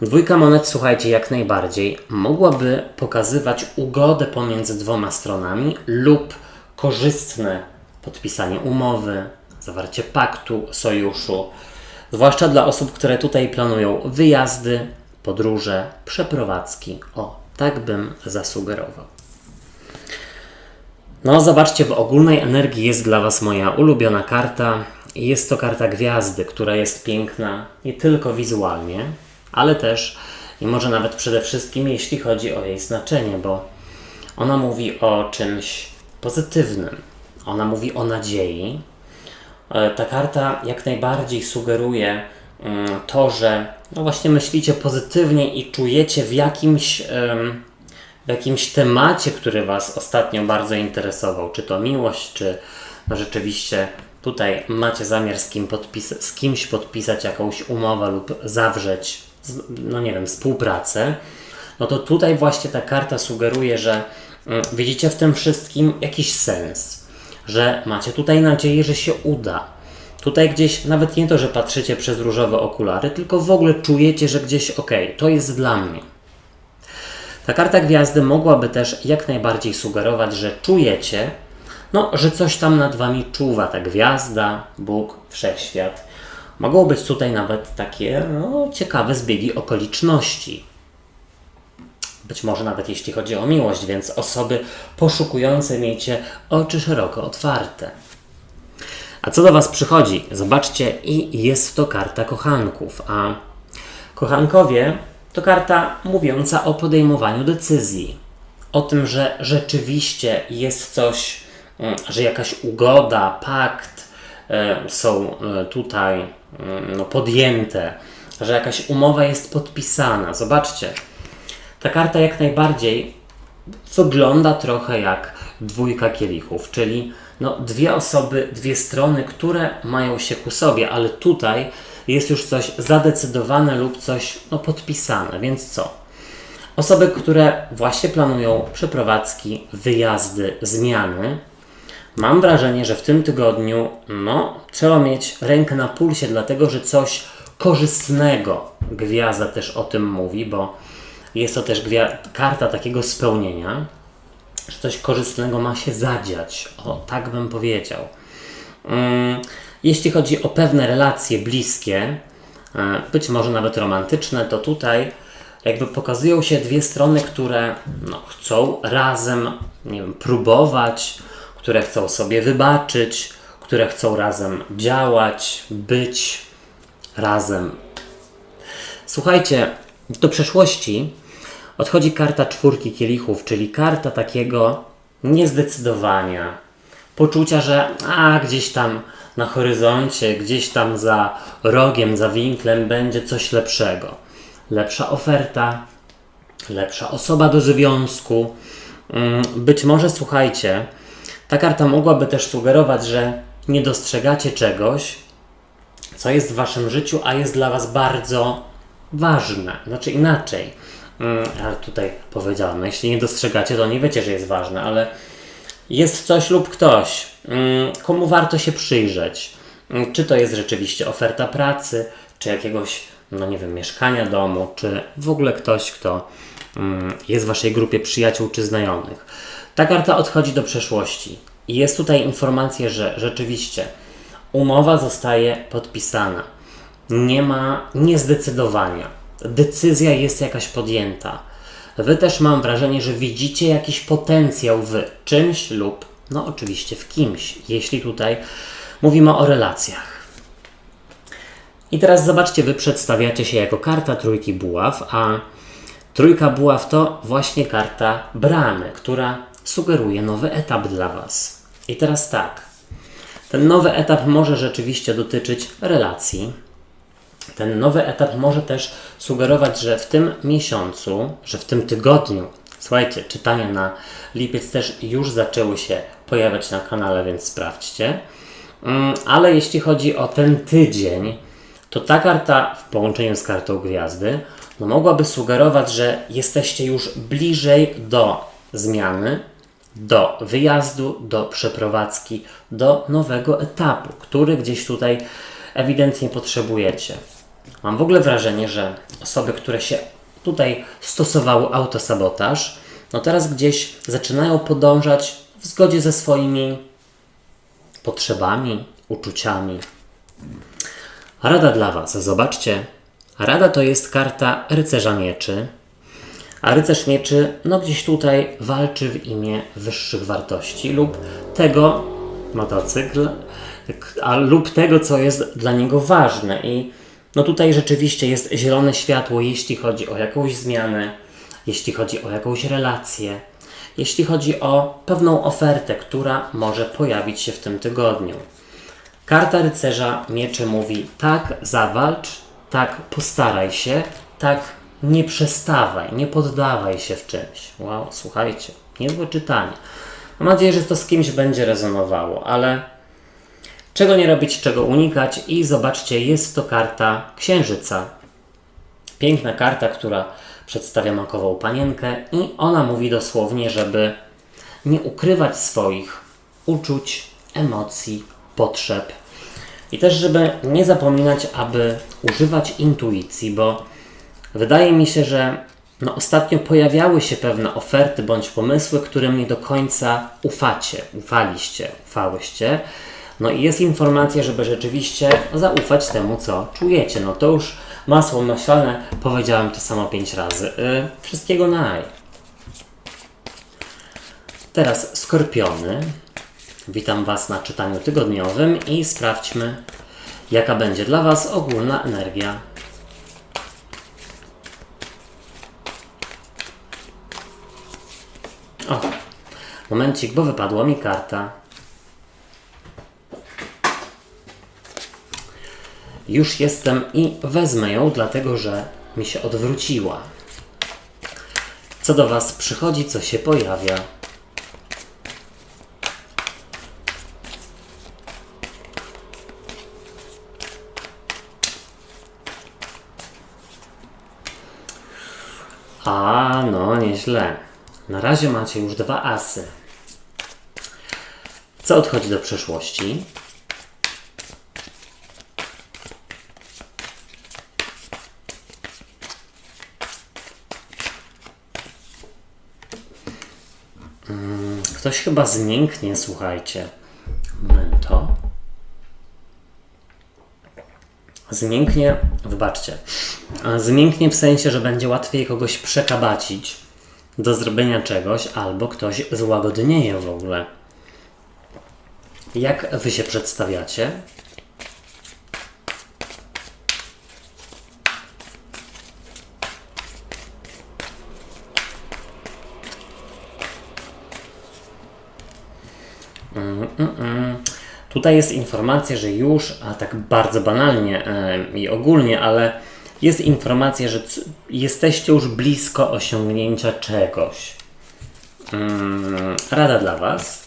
Speaker 1: Dwójka monet, słuchajcie, jak najbardziej mogłaby pokazywać ugodę pomiędzy dwoma stronami lub korzystne podpisanie umowy, zawarcie paktu, sojuszu. Zwłaszcza dla osób, które tutaj planują wyjazdy, podróże, przeprowadzki. O, tak bym zasugerował. No, zobaczcie, w ogólnej energii jest dla Was moja ulubiona karta. Jest to karta gwiazdy, która jest piękna nie tylko wizualnie, ale też i może nawet przede wszystkim jeśli chodzi o jej znaczenie, bo ona mówi o czymś pozytywnym. Ona mówi o nadziei. Ta karta jak najbardziej sugeruje to, że no właśnie myślicie pozytywnie i czujecie w jakimś temacie, który Was ostatnio bardzo interesował. Czy to miłość, czy no rzeczywiście tutaj macie zamiar z kimś podpisać jakąś umowę lub zawrzeć, no nie wiem, współpracę. No to tutaj właśnie ta karta sugeruje, że widzicie w tym wszystkim jakiś sens. Że macie tutaj nadzieję, że się uda. Tutaj gdzieś, nawet nie to, że patrzycie przez różowe okulary, tylko w ogóle czujecie, że gdzieś okej, to jest dla mnie. Ta karta gwiazdy mogłaby też jak najbardziej sugerować, że czujecie, no, że coś tam nad Wami czuwa. Ta gwiazda, Bóg, Wszechświat. Mogą być tutaj nawet takie ciekawe zbiegi okoliczności. Być może nawet jeśli chodzi o miłość, więc osoby poszukujące miejcie oczy szeroko otwarte. A co do Was przychodzi? Zobaczcie, i jest to karta kochanków. A kochankowie to karta mówiąca o podejmowaniu decyzji. O tym, że rzeczywiście jest coś, że jakaś ugoda, pakt są tutaj podjęte, że jakaś umowa jest podpisana. Zobaczcie, ta karta jak najbardziej wygląda trochę jak dwójka kielichów, czyli dwie osoby, dwie strony, które mają się ku sobie, ale tutaj jest już coś zadecydowane lub coś podpisane, więc co? Osoby, które właśnie planują przeprowadzki, wyjazdy, zmiany, mam wrażenie, że w tym tygodniu trzeba mieć rękę na pulsie, dlatego że coś korzystnego, gwiazda też o tym mówi, bo jest to też karta takiego spełnienia, że coś korzystnego ma się zadziać. O, tak bym powiedział. Jeśli chodzi o pewne relacje bliskie, być może nawet romantyczne, to tutaj jakby pokazują się dwie strony, które chcą razem, nie wiem, próbować, które chcą sobie wybaczyć, które chcą razem działać, być razem. Słuchajcie, do przeszłości odchodzi karta czwórki kielichów, czyli karta takiego niezdecydowania, poczucia, że gdzieś tam na horyzoncie, gdzieś tam za rogiem, za winklem będzie coś lepszego. Lepsza oferta, lepsza osoba do związku. Być może, słuchajcie, ta karta mogłaby też sugerować, że nie dostrzegacie czegoś, co jest w Waszym życiu, a jest dla Was bardzo ważne. Znaczy inaczej. Ale tutaj powiedziałem, jeśli nie dostrzegacie, to nie wiecie, że jest ważne, ale jest coś lub ktoś, komu warto się przyjrzeć. Czy to jest rzeczywiście oferta pracy, czy jakiegoś, nie wiem, mieszkania, domu, czy w ogóle ktoś, kto jest w Waszej grupie przyjaciół czy znajomych. Ta karta odchodzi do przeszłości i jest tutaj informacja, że rzeczywiście umowa zostaje podpisana. Nie ma niezdecydowania. Decyzja jest jakaś podjęta. Wy też mam wrażenie, że widzicie jakiś potencjał w czymś lub oczywiście w kimś, jeśli tutaj mówimy o relacjach. I teraz zobaczcie, wy przedstawiacie się jako karta trójki buław, a trójka buław to właśnie karta bramy, która sugeruje nowy etap dla Was. I teraz tak, ten nowy etap może rzeczywiście dotyczyć relacji. Ten nowy etap może też sugerować, że w tym miesiącu, że w tym tygodniu, słuchajcie, czytania na lipiec też już zaczęły się pojawiać na kanale, więc sprawdźcie. Ale jeśli chodzi o ten tydzień, to ta karta w połączeniu z kartą gwiazdy mogłaby sugerować, że jesteście już bliżej do zmiany, do wyjazdu, do przeprowadzki, do nowego etapu, który gdzieś tutaj ewidentnie potrzebujecie. Mam w ogóle wrażenie, że osoby, które się tutaj stosowały autosabotaż, no teraz gdzieś zaczynają podążać w zgodzie ze swoimi potrzebami, uczuciami. Rada dla Was. Zobaczcie, rada to jest karta rycerza mieczy, a rycerz mieczy, no gdzieś tutaj walczy w imię wyższych wartości lub tego, motocykl, lub tego, co jest dla niego ważne. I no tutaj rzeczywiście jest zielone światło, jeśli chodzi o jakąś zmianę, jeśli chodzi o jakąś relację, jeśli chodzi o pewną ofertę, która może pojawić się w tym tygodniu. Karta rycerza mieczy mówi: tak, zawalcz, tak, postaraj się, tak, nie przestawaj, nie poddawaj się w czymś. Wow, słuchajcie, niezłe czytanie. Mam nadzieję, że to z kimś będzie rezonowało, ale czego nie robić, czego unikać. I zobaczcie, jest to karta księżyca. Piękna karta, która przedstawia makową panienkę i ona mówi dosłownie, żeby nie ukrywać swoich uczuć, emocji, potrzeb. I też, żeby nie zapominać, aby używać intuicji, bo wydaje mi się, że ostatnio pojawiały się pewne oferty bądź pomysły, którym nie do końca ufałyście. No i jest informacja, żeby rzeczywiście zaufać temu, co czujecie. No to już masło maślane, powiedziałem to samo 5 razy. Wszystkiego naj. Teraz skorpiony. Witam Was na czytaniu tygodniowym i sprawdźmy, jaka będzie dla Was ogólna energia. O, momencik, bo wypadła mi karta. Już jestem i wezmę ją, dlatego że mi się odwróciła. Co do Was przychodzi, co się pojawia. A, no nieźle. Na razie macie już 2 asy. Co odchodzi do przeszłości? Ktoś chyba zmięknie, słuchajcie. Momento. Zmięknie, wybaczcie. Zmięknie w sensie, że będzie łatwiej kogoś przekabacić do zrobienia czegoś, albo ktoś złagodnieje w ogóle. Jak Wy się przedstawiacie? Tutaj jest informacja, że już, a tak bardzo banalnie i ogólnie, ale jest informacja, że jesteście już blisko osiągnięcia czegoś. Rada dla Was.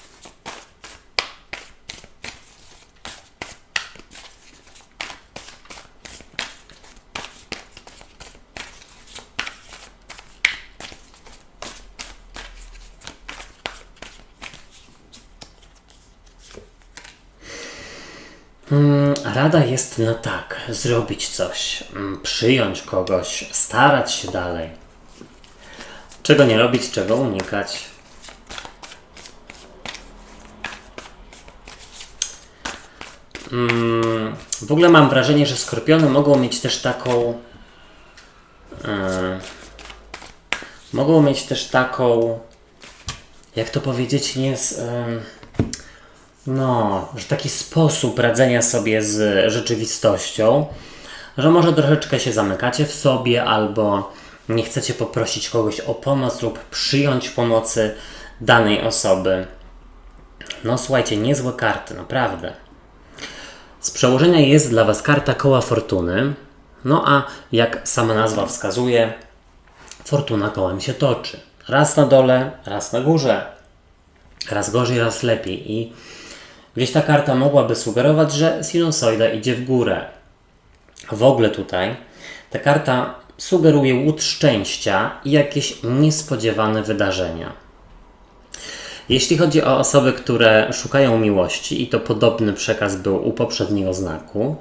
Speaker 1: Rada jest na tak, zrobić coś, przyjąć kogoś, starać się dalej. Czego nie robić, czego unikać. W ogóle mam wrażenie, że skorpiony mogą mieć też taką, jak to powiedzieć, że taki sposób radzenia sobie z rzeczywistością, że może troszeczkę się zamykacie w sobie, albo nie chcecie poprosić kogoś o pomoc lub przyjąć pomocy danej osoby. No słuchajcie, niezłe karty, naprawdę. Z przełożenia jest dla Was karta koła fortuny, no a jak sama nazwa wskazuje, fortuna kołem się toczy. Raz na dole, raz na górze, raz gorzej, raz lepiej i gdzieś ta karta mogłaby sugerować, że sinusoida idzie w górę. W ogóle tutaj ta karta sugeruje łód szczęścia i jakieś niespodziewane wydarzenia. Jeśli chodzi o osoby, które szukają miłości, i to podobny przekaz był u poprzedniego znaku,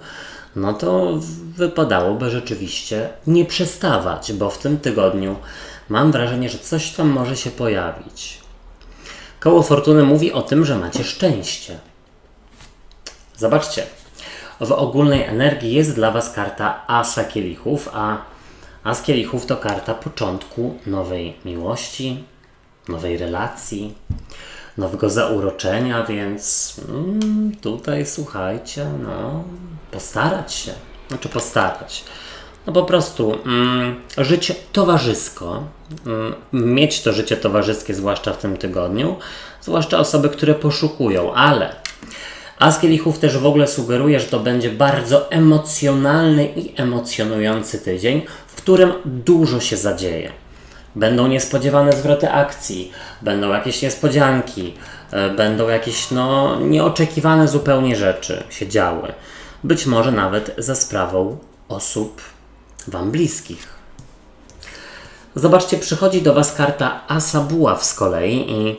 Speaker 1: no to wypadałoby rzeczywiście nie przestawać, bo w tym tygodniu mam wrażenie, że coś tam może się pojawić. Koło Fortuny mówi o tym, że macie szczęście. Zobaczcie, w ogólnej energii jest dla Was karta Asa Kielichów, a As Kielichów to karta początku nowej miłości, nowej relacji, nowego zauroczenia, więc tutaj słuchajcie, postarać się. Znaczy postarać. No po prostu żyć towarzysko, mieć to życie towarzyskie, zwłaszcza w tym tygodniu, zwłaszcza osoby, które poszukują, ale As Kielichów też w ogóle sugeruje, że to będzie bardzo emocjonalny i emocjonujący tydzień, w którym dużo się zadzieje. Będą niespodziewane zwroty akcji, będą jakieś niespodzianki, będą jakieś nieoczekiwane zupełnie rzeczy się działy. Być może nawet za sprawą osób Wam bliskich. Zobaczcie, przychodzi do Was karta Asa Buław z kolei i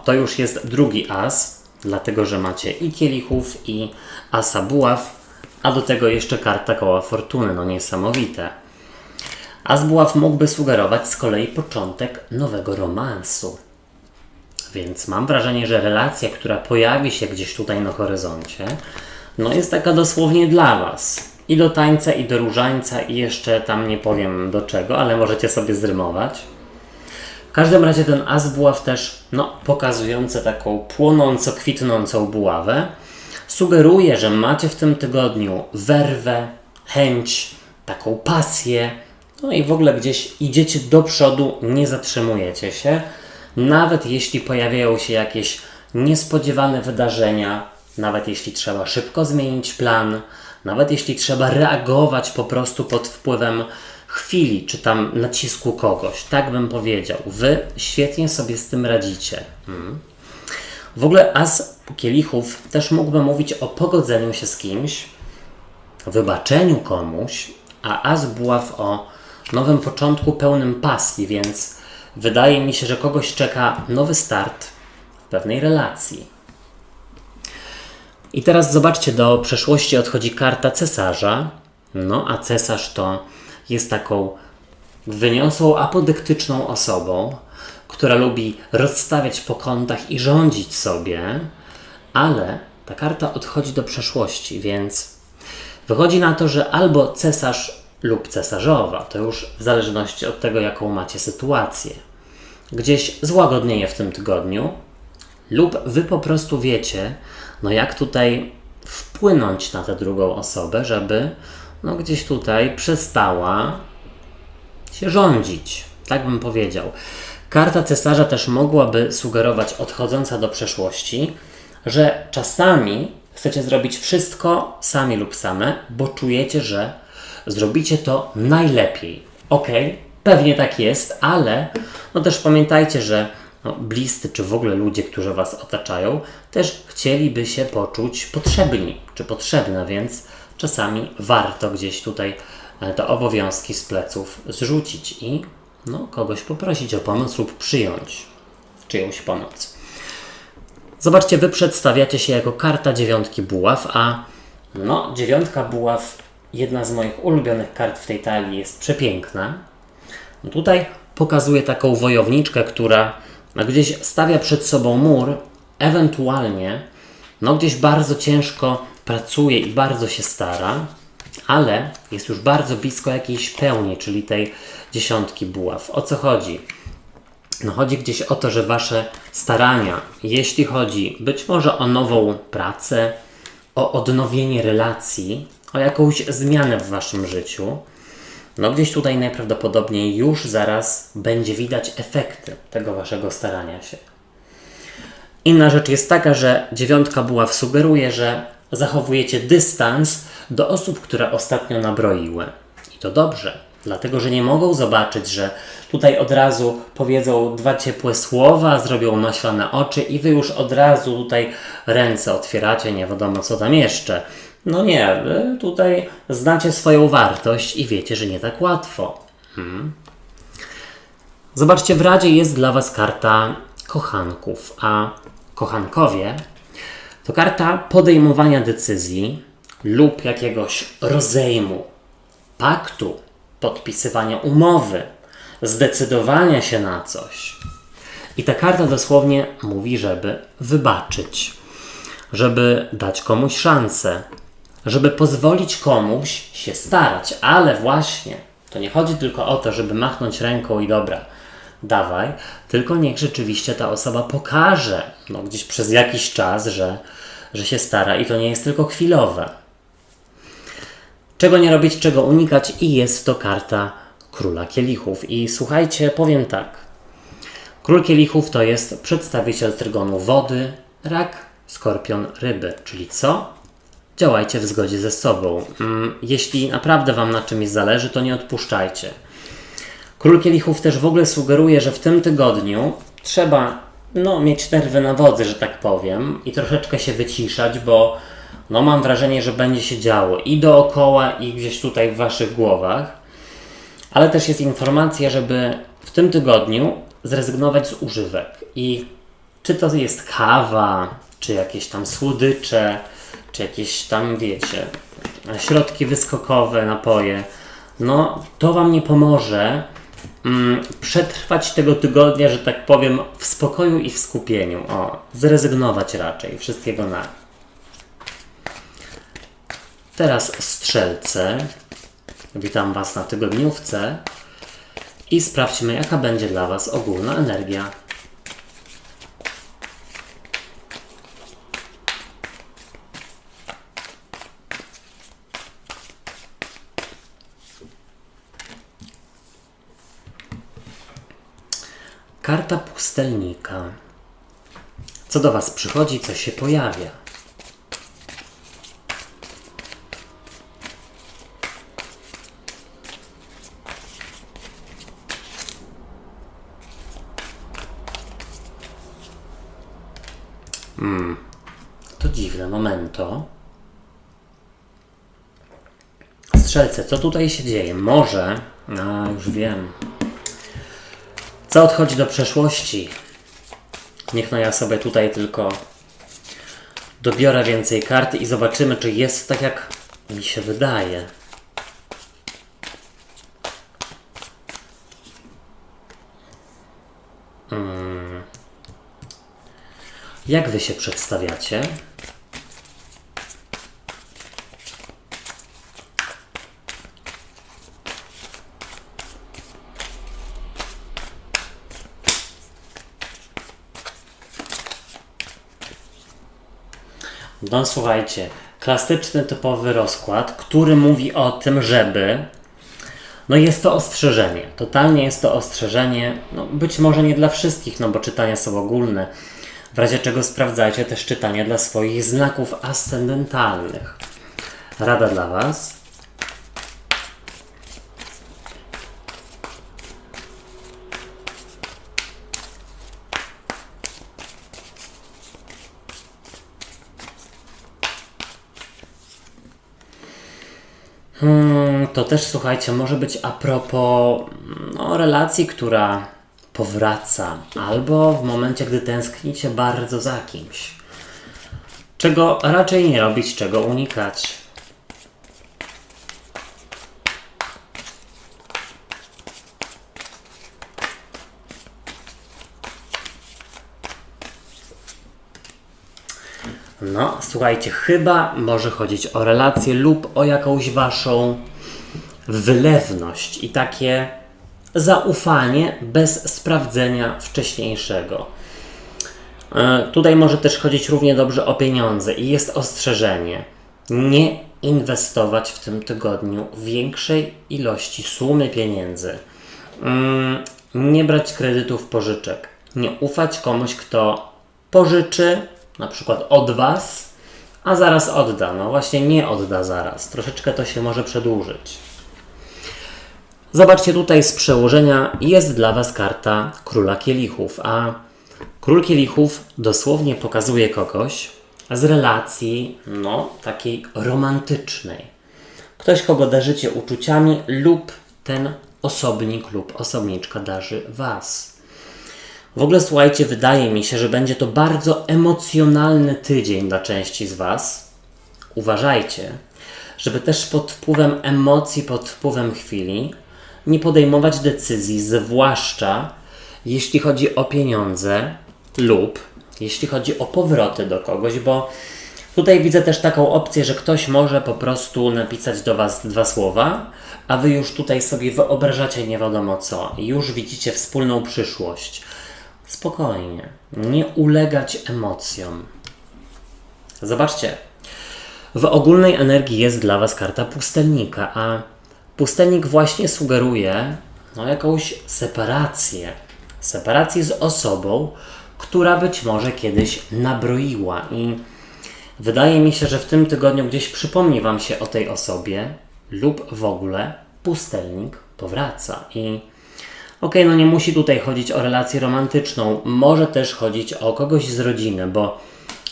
Speaker 1: to już jest drugi as, dlatego że macie i Kielichów, i Asa Buław, a do tego jeszcze karta Koła Fortuny, niesamowite. As Buław mógłby sugerować z kolei początek nowego romansu. Więc mam wrażenie, że relacja, która pojawi się gdzieś tutaj na horyzoncie, jest taka dosłownie dla Was. I do tańca, i do różańca, i jeszcze tam nie powiem do czego, ale możecie sobie zrymować. W każdym razie ten as buław też, pokazujący taką płonąco kwitnącą buławę, sugeruje, że macie w tym tygodniu werwę, chęć, taką pasję, i w ogóle gdzieś idziecie do przodu, nie zatrzymujecie się, nawet jeśli pojawiają się jakieś niespodziewane wydarzenia, nawet jeśli trzeba szybko zmienić plan, nawet jeśli trzeba reagować po prostu pod wpływem chwili, czy tam nacisku kogoś. Tak bym powiedział. Wy świetnie sobie z tym radzicie. W ogóle As Kielichów też mógłby mówić o pogodzeniu się z kimś, wybaczeniu komuś, a As Buław o nowym początku pełnym pasji, więc wydaje mi się, że kogoś czeka nowy start w pewnej relacji. I teraz zobaczcie, do przeszłości odchodzi karta cesarza, a cesarz to jest taką wyniosłą, apodyktyczną osobą, która lubi rozstawiać po kątach i rządzić sobie, ale ta karta odchodzi do przeszłości, więc wychodzi na to, że albo cesarz lub cesarzowa, to już w zależności od tego, jaką macie sytuację, gdzieś złagodnieje w tym tygodniu, lub wy po prostu wiecie, jak tutaj wpłynąć na tę drugą osobę, żeby gdzieś tutaj przestała się rządzić. Tak bym powiedział. Karta cesarza też mogłaby sugerować, odchodząca do przeszłości, że czasami chcecie zrobić wszystko sami lub same, bo czujecie, że zrobicie to najlepiej. Pewnie tak jest, ale też pamiętajcie, że bliscy, czy w ogóle ludzie, którzy Was otaczają, też chcieliby się poczuć potrzebni, czy potrzebne, więc czasami warto gdzieś tutaj te obowiązki z pleców zrzucić i kogoś poprosić o pomoc lub przyjąć czyjąś pomoc. Zobaczcie, Wy przedstawiacie się jako karta dziewiątki buław, a dziewiątka buław, jedna z moich ulubionych kart w tej talii, jest przepiękna. Tutaj pokazuje taką wojowniczkę, która gdzieś stawia przed sobą mur, ewentualnie gdzieś bardzo ciężko pracuje i bardzo się stara, ale jest już bardzo blisko jakiejś pełni, czyli tej dziesiątki buław. O co chodzi? Chodzi gdzieś o to, że Wasze starania, jeśli chodzi być może o nową pracę, o odnowienie relacji, o jakąś zmianę w Waszym życiu, gdzieś tutaj najprawdopodobniej już zaraz będzie widać efekty tego Waszego starania się. Inna rzecz jest taka, że dziewiątka buław sugeruje, że zachowujecie dystans do osób, które ostatnio nabroiły. I to dobrze, dlatego że nie mogą zobaczyć, że tutaj od razu powiedzą dwa ciepłe słowa, zrobią maślane oczy i Wy już od razu tutaj ręce otwieracie, nie wiadomo co tam jeszcze. Nie, Wy tutaj znacie swoją wartość i wiecie, że nie tak łatwo. Zobaczcie, w Radzie jest dla Was karta kochanków, a kochankowie to karta podejmowania decyzji, lub jakiegoś rozejmu, paktu, podpisywania umowy, zdecydowania się na coś. I ta karta dosłownie mówi, żeby wybaczyć, żeby dać komuś szansę, żeby pozwolić komuś się starać, ale właśnie to nie chodzi tylko o to, żeby machnąć ręką i dobra, dawaj, tylko niech rzeczywiście ta osoba pokaże, gdzieś przez jakiś czas, że się stara i to nie jest tylko chwilowe. Czego nie robić, czego unikać i jest to karta Króla Kielichów. I słuchajcie, powiem tak. Król Kielichów to jest przedstawiciel trygonu wody, rak, skorpion, ryby. Czyli co? Działajcie w zgodzie ze sobą. Jeśli naprawdę Wam na czymś zależy, to nie odpuszczajcie. Król Kielichów też w ogóle sugeruje, że w tym tygodniu trzeba mieć nerwy na wodzy, że tak powiem, i troszeczkę się wyciszać, bo mam wrażenie, że będzie się działo i dookoła, i gdzieś tutaj w Waszych głowach. Ale też jest informacja, żeby w tym tygodniu zrezygnować z używek. I czy to jest kawa, czy jakieś tam słodycze, czy jakieś tam, wiecie, środki wyskokowe, napoje, to Wam nie pomoże przetrwać tego tygodnia, że tak powiem, w spokoju i w skupieniu. Zrezygnować raczej wszystkiego na. Teraz strzelce. Witam Was na tygodniówce i sprawdźmy, jaka będzie dla Was ogólna energia. Karta pustelnika. Co do Was przychodzi, co się pojawia? To dziwne momento. Strzelce, co tutaj się dzieje? Może, już wiem. Co odchodzi do przeszłości? Niech ja sobie tutaj tylko dobiorę więcej kart i zobaczymy, czy jest tak, jak mi się wydaje. Jak Wy się przedstawiacie? Słuchajcie, klasyczny, typowy rozkład, który mówi o tym, żeby... jest to ostrzeżenie. Totalnie jest to ostrzeżenie. Być może nie dla wszystkich, bo czytania są ogólne. W razie czego sprawdzajcie też czytania dla swoich znaków ascendentalnych. Rada dla Was. To też, słuchajcie, może być a propos relacji, która powraca, albo w momencie, gdy tęsknicie bardzo za kimś. Czego raczej nie robić, czego unikać. Słuchajcie, chyba może chodzić o relację lub o jakąś Waszą wylewność i takie zaufanie bez sprawdzenia wcześniejszego. Tutaj może też chodzić równie dobrze o pieniądze i jest ostrzeżenie. Nie inwestować w tym tygodniu większej ilości sumy pieniędzy. Nie brać kredytów, pożyczek. Nie ufać komuś, kto pożyczy, na przykład od Was, a zaraz odda. Właśnie nie odda zaraz. Troszeczkę to się może przedłużyć. Zobaczcie, tutaj z przełożenia jest dla Was karta Króla Kielichów, a Król Kielichów dosłownie pokazuje kogoś z relacji, takiej romantycznej. Ktoś, kogo darzycie uczuciami lub ten osobnik lub osobniczka darzy Was. W ogóle, słuchajcie, wydaje mi się, że będzie to bardzo emocjonalny tydzień dla części z Was. Uważajcie, żeby też pod wpływem emocji, pod wpływem chwili nie podejmować decyzji, zwłaszcza jeśli chodzi o pieniądze lub jeśli chodzi o powroty do kogoś, bo tutaj widzę też taką opcję, że ktoś może po prostu napisać do Was 2 słowa, a Wy już tutaj sobie wyobrażacie nie wiadomo co i już widzicie wspólną przyszłość. Spokojnie, nie ulegać emocjom. Zobaczcie, w ogólnej energii jest dla Was karta pustelnika, a pustelnik właśnie sugeruje jakąś separację. Separację z osobą, która być może kiedyś nabroiła i wydaje mi się, że w tym tygodniu gdzieś przypomni Wam się o tej osobie lub w ogóle pustelnik powraca. I nie musi tutaj chodzić o relację romantyczną, może też chodzić o kogoś z rodziny, bo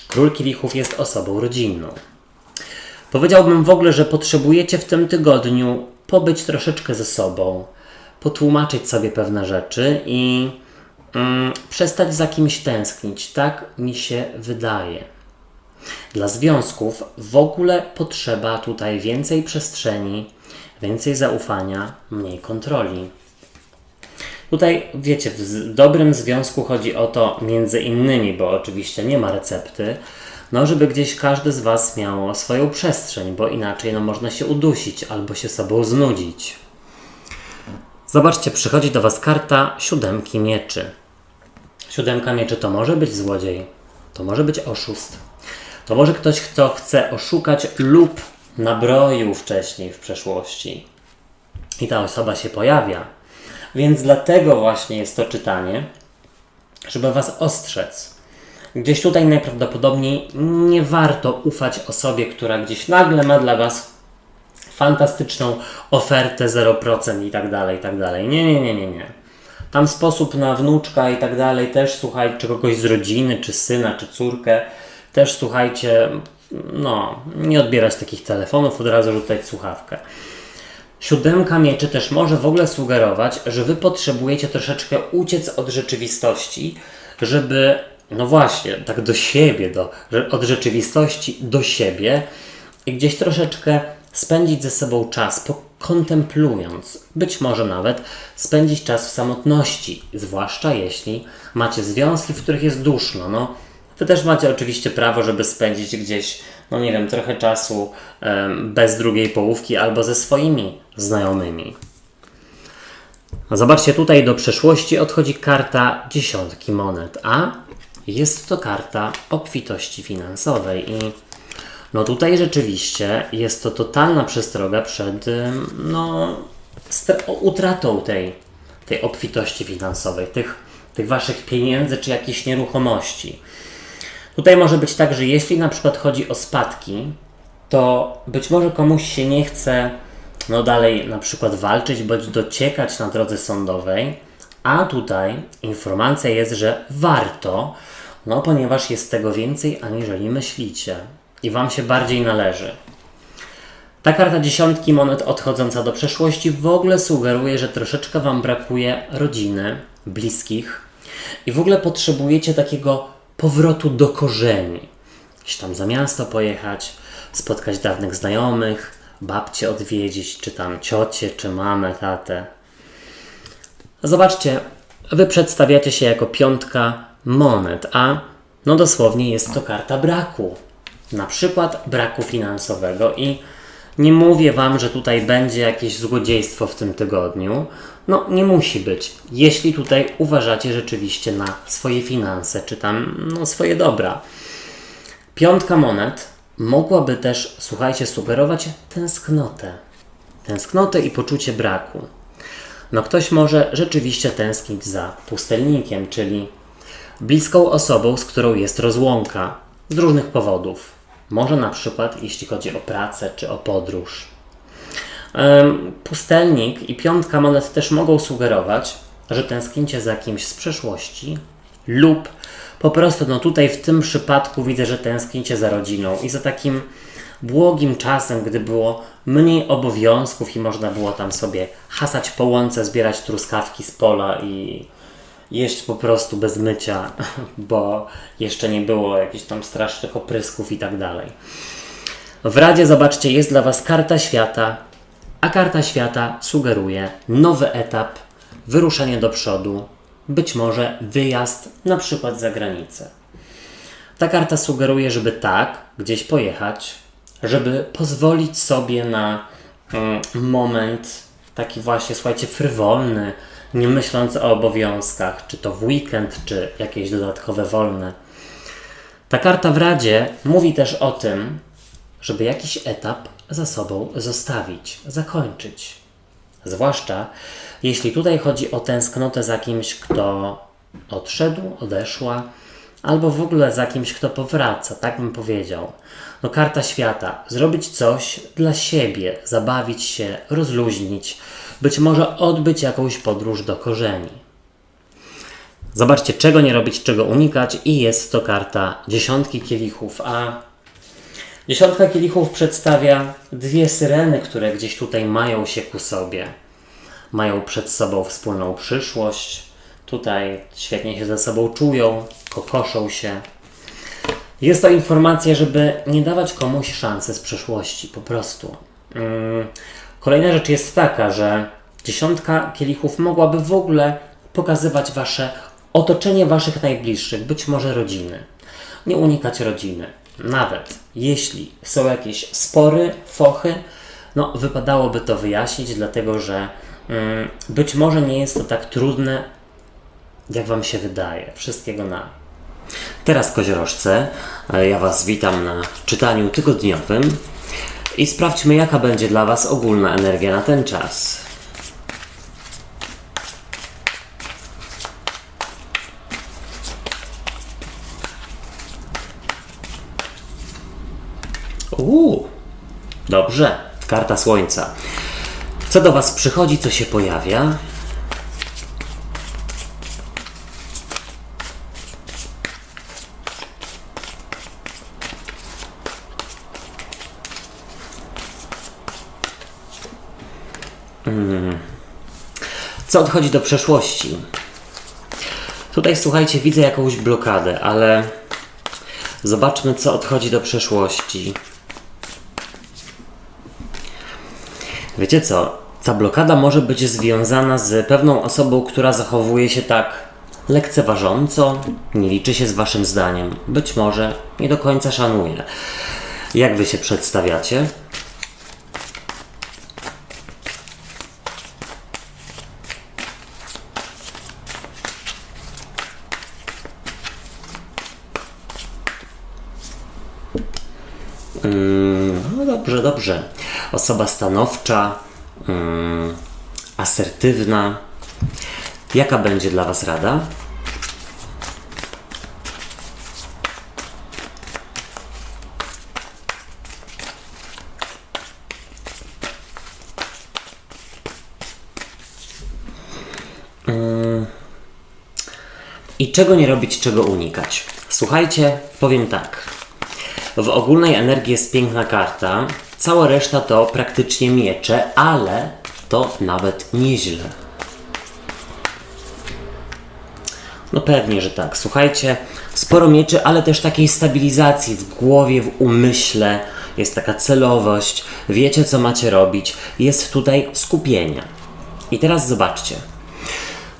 Speaker 1: Król Kielichów jest osobą rodzinną. Powiedziałbym w ogóle, że potrzebujecie w tym tygodniu pobyć troszeczkę ze sobą, potłumaczyć sobie pewne rzeczy i przestać za kimś tęsknić. Tak mi się wydaje. Dla związków w ogóle potrzeba tutaj więcej przestrzeni, więcej zaufania, mniej kontroli. Tutaj, wiecie, w dobrym związku chodzi o to między innymi, bo oczywiście nie ma recepty, żeby gdzieś każdy z Was miał swoją przestrzeń, bo inaczej można się udusić albo się sobą znudzić. Zobaczcie, przychodzi do Was karta 7 mieczy. 7 mieczy to może być złodziej, to może być oszust, to może ktoś, kto chce oszukać lub nabroił wcześniej w przeszłości. I ta osoba się pojawia. Więc dlatego właśnie jest to czytanie, żeby Was ostrzec. Gdzieś tutaj najprawdopodobniej nie warto ufać osobie, która gdzieś nagle ma dla Was fantastyczną ofertę 0% i tak dalej, i tak dalej. Nie. Tam sposób na wnuczka i tak dalej też, słuchajcie, czy kogoś z rodziny, czy syna, czy córkę, też słuchajcie, nie odbierać takich telefonów, od razu rzucać słuchawkę. 7 mieczy też może w ogóle sugerować, że Wy potrzebujecie troszeczkę uciec od rzeczywistości, żeby, tak do siebie, od rzeczywistości do siebie i gdzieś troszeczkę spędzić ze sobą czas, kontemplując, być może nawet spędzić czas w samotności, zwłaszcza jeśli macie związki, w których jest duszno. Wy też macie oczywiście prawo, żeby spędzić gdzieś, trochę czasu bez drugiej połówki albo ze swoimi znajomymi. Zobaczcie, tutaj do przeszłości odchodzi karta 10 monet, a jest to karta obfitości finansowej i tutaj rzeczywiście jest to totalna przestroga przed utratą tej obfitości finansowej, tych Waszych pieniędzy czy jakichś nieruchomości. Tutaj może być tak, że jeśli na przykład chodzi o spadki, to być może komuś się nie chce dalej na przykład walczyć bądź dociekać na drodze sądowej, a tutaj informacja jest, że warto, ponieważ jest tego więcej aniżeli myślicie i Wam się bardziej należy. Ta karta 10 monet odchodząca do przeszłości w ogóle sugeruje, że troszeczkę Wam brakuje rodziny, bliskich i w ogóle potrzebujecie takiego powrotu do korzeni. Gdzieś tam za miasto pojechać, spotkać dawnych znajomych, babcię odwiedzić, czy tam ciocię, czy mamę, tatę. Zobaczcie, Wy przedstawiacie się jako 5 monet, a dosłownie jest to karta braku. Na przykład braku finansowego i nie mówię Wam, że tutaj będzie jakieś złodziejstwo w tym tygodniu. Nie musi być. Jeśli tutaj uważacie rzeczywiście na swoje finanse, czy tam swoje dobra. 5 monet mogłaby też, słuchajcie, sugerować tęsknotę. Tęsknotę i poczucie braku. Ktoś może rzeczywiście tęsknić za pustelnikiem, czyli bliską osobą, z którą jest rozłąka z różnych powodów. Może na przykład jeśli chodzi o pracę czy o podróż. Pustelnik i 5 monet też mogą sugerować, że tęsknicie za kimś z przeszłości lub po prostu tutaj w tym przypadku widzę, że tęsknicie za rodziną i za takim błogim czasem, gdy było mniej obowiązków i można było tam sobie hasać po łące, zbierać truskawki z pola i jeść po prostu bez mycia, bo jeszcze nie było jakichś tam strasznych oprysków i tak dalej. W Radzie, zobaczcie, jest dla Was karta świata, a karta świata sugeruje nowy etap, wyruszenie do przodu, być może wyjazd na przykład za granicę. Ta karta sugeruje, żeby tak, gdzieś pojechać, żeby pozwolić sobie na moment taki właśnie, słuchajcie, frywolny, nie myśląc o obowiązkach, czy to w weekend, czy jakieś dodatkowe wolne. Ta karta w Radzie mówi też o tym, żeby jakiś etap za sobą zostawić, zakończyć. Zwłaszcza jeśli tutaj chodzi o tęsknotę za kimś, kto odszedł, odeszła, albo w ogóle za kimś, kto powraca, tak bym powiedział. No karta świata. Zrobić coś dla siebie, zabawić się, rozluźnić, być może odbyć jakąś podróż do korzeni. Zobaczcie, czego nie robić, czego unikać i jest to karta 10 kielichów, a 10 kielichów przedstawia dwie syreny, które gdzieś tutaj mają się ku sobie. Mają przed sobą wspólną przyszłość. Tutaj świetnie się ze sobą czują, kokoszą się. Jest to informacja, żeby nie dawać komuś szansy z przeszłości, po prostu. Kolejna rzecz jest taka, że 10 kielichów mogłaby w ogóle pokazywać wasze otoczenie waszych najbliższych, być może rodziny. Nie unikać rodziny. Nawet jeśli są jakieś spory, fochy, no wypadałoby to wyjaśnić, dlatego że być może nie jest to tak trudne, jak wam się wydaje. Wszystkiego na. Teraz koziorożce, ja was witam na czytaniu tygodniowym i sprawdźmy, jaka będzie dla was ogólna energia na ten czas. Dobrze, karta słońca. Co do was przychodzi, co się pojawia? Co odchodzi do przeszłości? Tutaj, słuchajcie, widzę jakąś blokadę, ale zobaczmy, co odchodzi do przeszłości. Wiecie co? Ta blokada może być związana z pewną osobą, która zachowuje się tak lekceważąco, nie liczy się z waszym zdaniem. Być może nie do końca szanuje. Jak wy się przedstawiacie? No dobrze, dobrze. Osoba stanowcza, asertywna. Jaka będzie dla was rada? I czego nie robić, czego unikać? Słuchajcie, powiem tak. W ogólnej energii jest piękna karta. Cała reszta to praktycznie miecze, ale to nawet nieźle. No pewnie, że tak. Słuchajcie, sporo mieczy, ale też takiej stabilizacji w głowie, w umyśle. Jest taka celowość, wiecie, co macie robić. Jest tutaj skupienie. I teraz zobaczcie.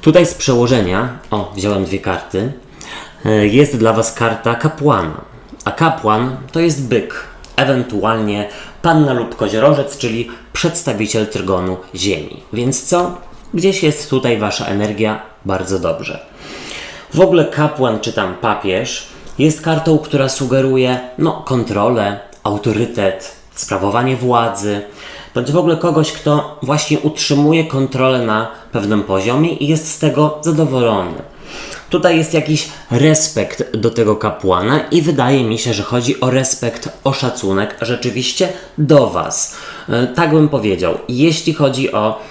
Speaker 1: Tutaj z przełożenia, wziąłem dwie karty, jest dla was karta kapłana. A kapłan to jest byk, ewentualnie panna lub koziorożec, czyli przedstawiciel trygonu Ziemi. Więc co? Gdzieś jest tutaj wasza energia, bardzo dobrze. W ogóle kapłan, czy tam papież, jest kartą, która sugeruje kontrolę, autorytet, sprawowanie władzy, bądź w ogóle kogoś, kto właśnie utrzymuje kontrolę na pewnym poziomie i jest z tego zadowolony. Tutaj jest jakiś respekt do tego kapłana i wydaje mi się, że chodzi o respekt, o szacunek rzeczywiście do was. Tak bym powiedział. Jeśli chodzi o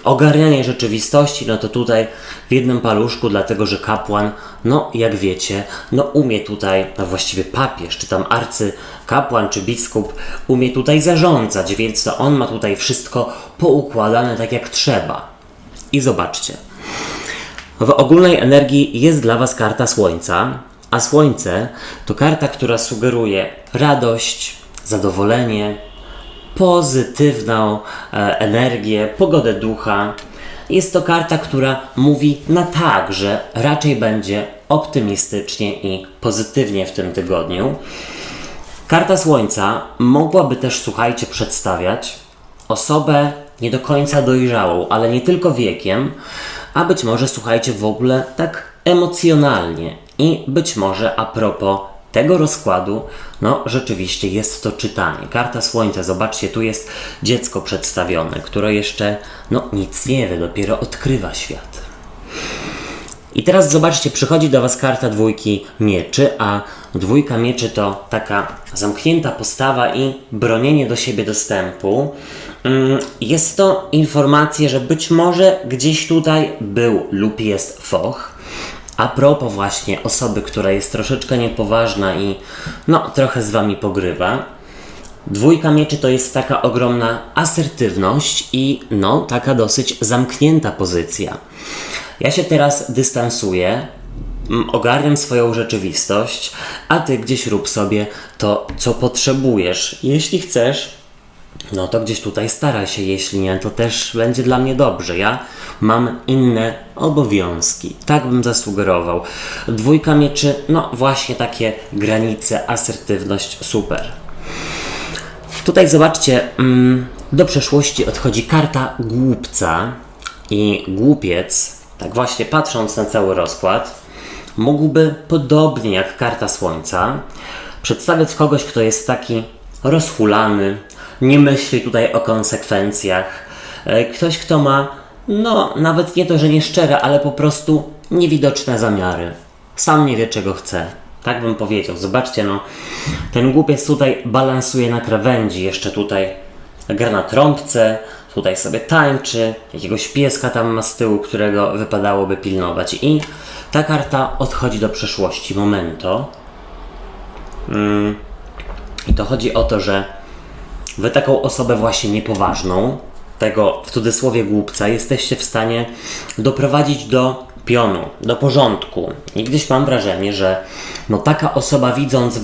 Speaker 1: ogarnianie rzeczywistości, no to tutaj w jednym paluszku, dlatego że kapłan, jak wiecie, umie tutaj, właściwie papież, czy tam arcykapłan, czy biskup, umie tutaj zarządzać, więc to on ma tutaj wszystko poukładane tak jak trzeba. I zobaczcie. W ogólnej energii jest dla was karta Słońca, a Słońce to karta, która sugeruje radość, zadowolenie, pozytywną energię, pogodę ducha. Jest to karta, która mówi na tak, że raczej będzie optymistycznie i pozytywnie w tym tygodniu. Karta Słońca mogłaby też, słuchajcie, przedstawiać osobę nie do końca dojrzałą, ale nie tylko wiekiem, a być może, słuchajcie, w ogóle tak emocjonalnie. I być może a propos tego rozkładu, no rzeczywiście jest to czytanie. Karta Słońca, zobaczcie, tu jest dziecko przedstawione, które jeszcze nic nie wie, dopiero odkrywa świat. I teraz zobaczcie, przychodzi do Was karta dwójki mieczy, a dwójka mieczy to taka zamknięta postawa i bronienie do siebie dostępu. Jest to informacja, że być może gdzieś tutaj był lub jest foch. A propos właśnie osoby, która jest troszeczkę niepoważna i trochę z Wami pogrywa. Dwójka mieczy to jest taka ogromna asertywność i taka dosyć zamknięta pozycja. Ja się teraz dystansuję, ogarniam swoją rzeczywistość, a Ty gdzieś rób sobie to, co potrzebujesz. Jeśli chcesz, to gdzieś tutaj staraj się, jeśli nie, to też będzie dla mnie dobrze. Ja mam inne obowiązki. Tak bym zasugerował. Dwójka mieczy, właśnie takie granice, asertywność, super. Tutaj zobaczcie, do przeszłości odchodzi karta głupca i głupiec, tak właśnie patrząc na cały rozkład, mógłby podobnie jak karta Słońca przedstawiać kogoś, kto jest taki rozhulany, nie myśli tutaj o konsekwencjach. Ktoś, kto ma, nawet nie to, że nieszczere, ale po prostu niewidoczne zamiary. Sam nie wie, czego chce. Tak bym powiedział. Zobaczcie, ten głupiec tutaj balansuje na krawędzi. Jeszcze tutaj gra na trąbce, tutaj sobie tańczy, jakiegoś pieska tam ma z tyłu, którego wypadałoby pilnować. I ta karta odchodzi do przeszłości. Momento. I to chodzi o to, że Wy taką osobę właśnie niepoważną, tego w cudzysłowie głupca, jesteście w stanie doprowadzić do pionu, do porządku. I gdzieś mam wrażenie, że taka osoba, widząc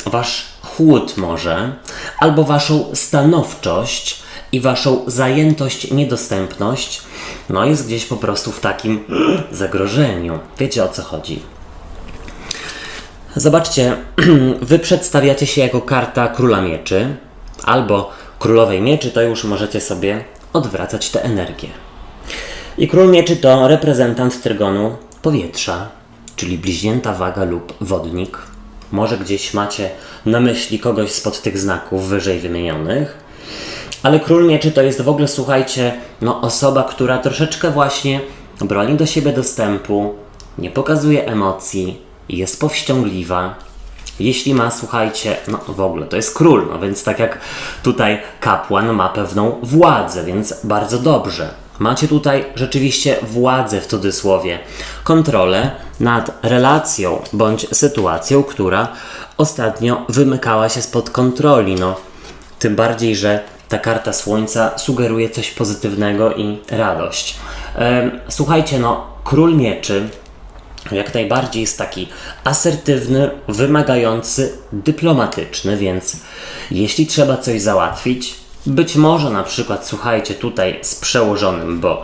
Speaker 1: wasz chłód może, albo waszą stanowczość i waszą zajętość, niedostępność, jest gdzieś po prostu w takim zagrożeniu. Wiecie, o co chodzi. Zobaczcie, Wy przedstawiacie się jako karta Króla Mieczy albo Królowej Mieczy, to już możecie sobie odwracać tę energię. I Król Mieczy to reprezentant trygonu powietrza, czyli bliźnięta waga lub wodnik. Może gdzieś macie na myśli kogoś spod tych znaków wyżej wymienionych, ale Król Mieczy to jest w ogóle, słuchajcie, osoba, która troszeczkę właśnie broni do siebie dostępu, nie pokazuje emocji, jest powściągliwa. Jeśli ma, słuchajcie, w ogóle to jest król, więc tak jak tutaj kapłan ma pewną władzę, więc bardzo dobrze. Macie tutaj rzeczywiście władzę w cudzysłowie, kontrolę nad relacją bądź sytuacją, która ostatnio wymykała się spod kontroli. Tym bardziej, że ta karta Słońca sugeruje coś pozytywnego i radość. Słuchajcie, Król Mieczy jak najbardziej jest taki asertywny, wymagający, dyplomatyczny, więc jeśli trzeba coś załatwić, być może na przykład, słuchajcie, tutaj z przełożonym, bo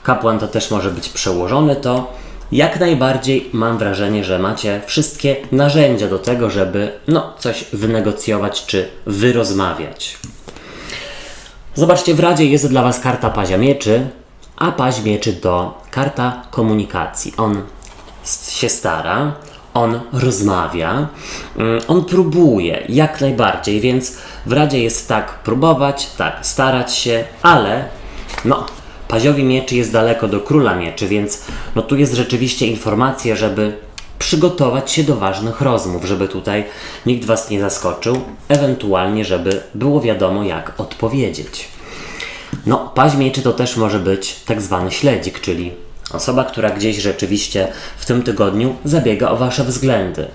Speaker 1: kapłan to też może być przełożony, to jak najbardziej mam wrażenie, że macie wszystkie narzędzia do tego, żeby coś wynegocjować czy wyrozmawiać. Zobaczcie, w Radzie jest dla Was karta Pazia Mieczy, a Paź Mieczy to karta komunikacji. On się stara, on rozmawia, on próbuje jak najbardziej, więc w Radzie jest tak próbować, tak starać się, ale Paziowi Mieczy jest daleko do Króla Mieczy, więc tu jest rzeczywiście informacja, żeby przygotować się do ważnych rozmów, żeby tutaj nikt Was nie zaskoczył, ewentualnie żeby było wiadomo, jak odpowiedzieć. Paź Mieczy to też może być tak zwany śledzik, czyli osoba, która gdzieś rzeczywiście w tym tygodniu zabiega o Wasze względy.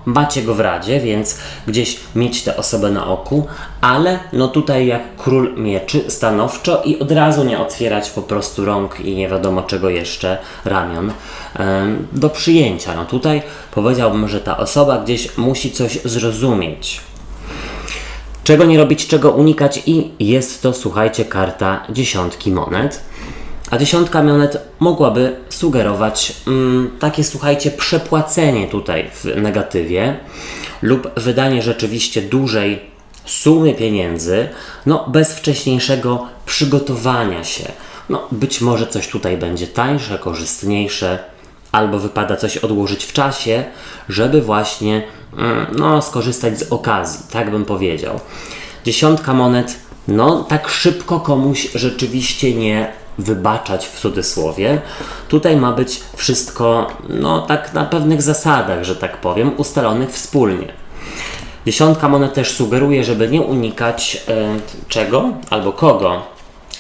Speaker 1: Macie go w Radzie, więc gdzieś mieć tę osobę na oku, ale tutaj jak Król Mieczy stanowczo i od razu nie otwierać po prostu rąk i nie wiadomo czego jeszcze, ramion, do przyjęcia. Tutaj powiedziałbym, że ta osoba gdzieś musi coś zrozumieć. Czego nie robić, czego unikać i jest to, słuchajcie, karta 10 monet. A 10 monet mogłaby sugerować takie, słuchajcie, przepłacenie tutaj w negatywie lub wydanie rzeczywiście dużej sumy pieniędzy, no bez wcześniejszego przygotowania się. No być może coś tutaj będzie tańsze, korzystniejsze, albo wypada coś odłożyć w czasie, żeby właśnie no, skorzystać z okazji, tak bym powiedział. 10 monet, no tak szybko komuś rzeczywiście nie wybaczać w cudzysłowie. Tutaj ma być wszystko, no tak na pewnych zasadach, że tak powiem, ustalonych wspólnie. 10 monet też sugeruje, żeby nie unikać czego albo kogo?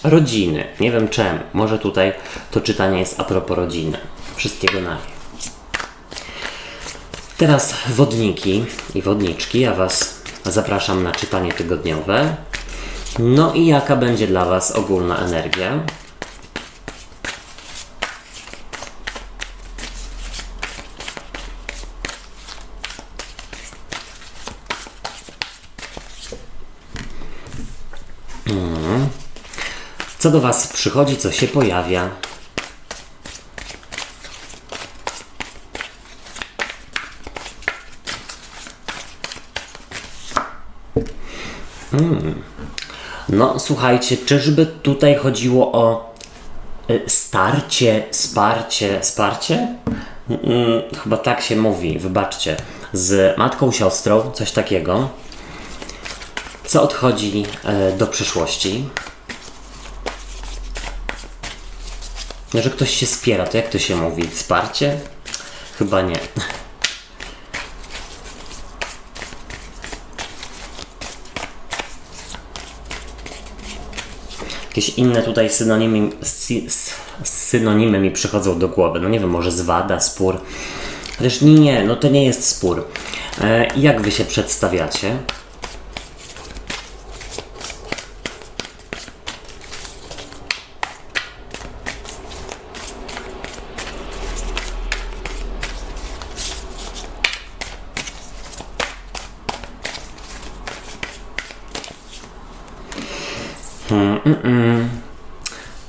Speaker 1: Rodziny. Nie wiem czemu. Może tutaj to czytanie jest a propos rodziny. Wszystkiego na nie. Teraz wodniki i wodniczki. Ja Was zapraszam na czytanie tygodniowe. No i jaka będzie dla Was ogólna energia? Co do Was przychodzi, co się pojawia? No słuchajcie, czyżby tutaj chodziło o starcie, wsparcie? Chyba tak się mówi, wybaczcie. Z matką, siostrą, coś takiego. Co odchodzi do przyszłości? Że ktoś się wspiera, to jak to się mówi? Wsparcie? Chyba nie. Jakieś inne tutaj synonimy mi przychodzą do głowy. No nie wiem, może zwada, spór. Chociaż nie, no to nie jest spór. Jak Wy się przedstawiacie?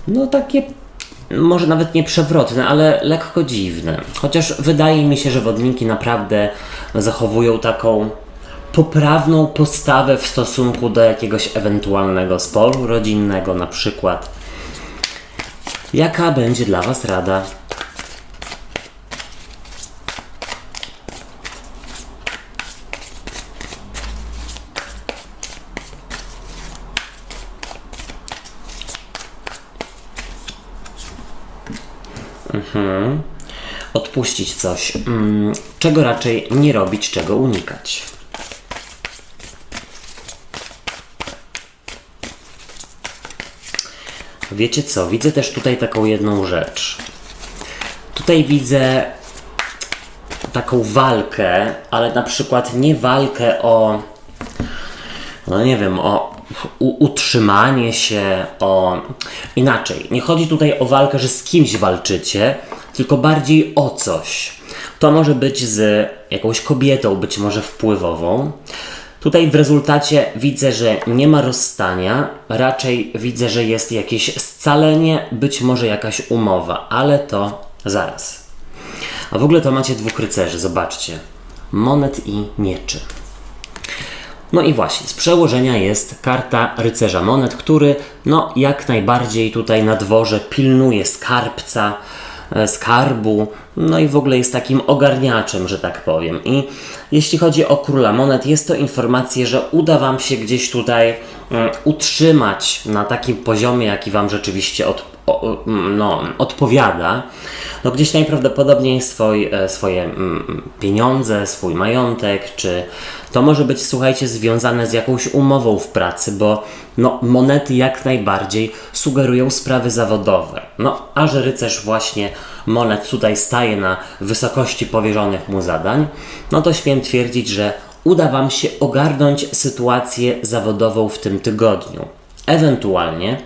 Speaker 1: No takie, może nawet nie przewrotne, ale lekko dziwne. Chociaż wydaje mi się, że wodniki naprawdę zachowują taką poprawną postawę w stosunku do jakiegoś ewentualnego sporu rodzinnego na przykład. Jaka będzie dla Was rada? Odpuścić coś. Czego raczej nie robić, czego unikać? Wiecie co? Widzę też tutaj taką jedną rzecz. Tutaj widzę taką walkę, ale na przykład nie walkę o, no nie wiem, o utrzymanie się, o... Inaczej, nie chodzi tutaj o walkę, że z kimś walczycie, tylko bardziej o coś. To może być z jakąś kobietą, być może wpływową. Tutaj w rezultacie widzę, że nie ma rozstania, raczej widzę, że jest jakieś scalenie, być może jakaś umowa, ale to zaraz. A w ogóle to macie dwóch rycerzy, zobaczcie. Monet i mieczy. No i właśnie, z przełożenia jest karta rycerza monet, który no jak najbardziej tutaj na dworze pilnuje skarbca, skarbu, no i w ogóle jest takim ogarniaczem, że tak powiem. I jeśli chodzi o króla monet, jest to informacja, że uda Wam się gdzieś tutaj utrzymać na takim poziomie, jaki Wam rzeczywiście odpowiada. No gdzieś najprawdopodobniej swoje pieniądze, swój majątek, czy to może być, słuchajcie, związane z jakąś umową w pracy, bo no, monety jak najbardziej sugerują sprawy zawodowe. No, a że rycerz właśnie monet tutaj staje na wysokości powierzonych mu zadań, no to śmiem twierdzić, że uda Wam się ogarnąć sytuację zawodową w tym tygodniu. Ewentualnie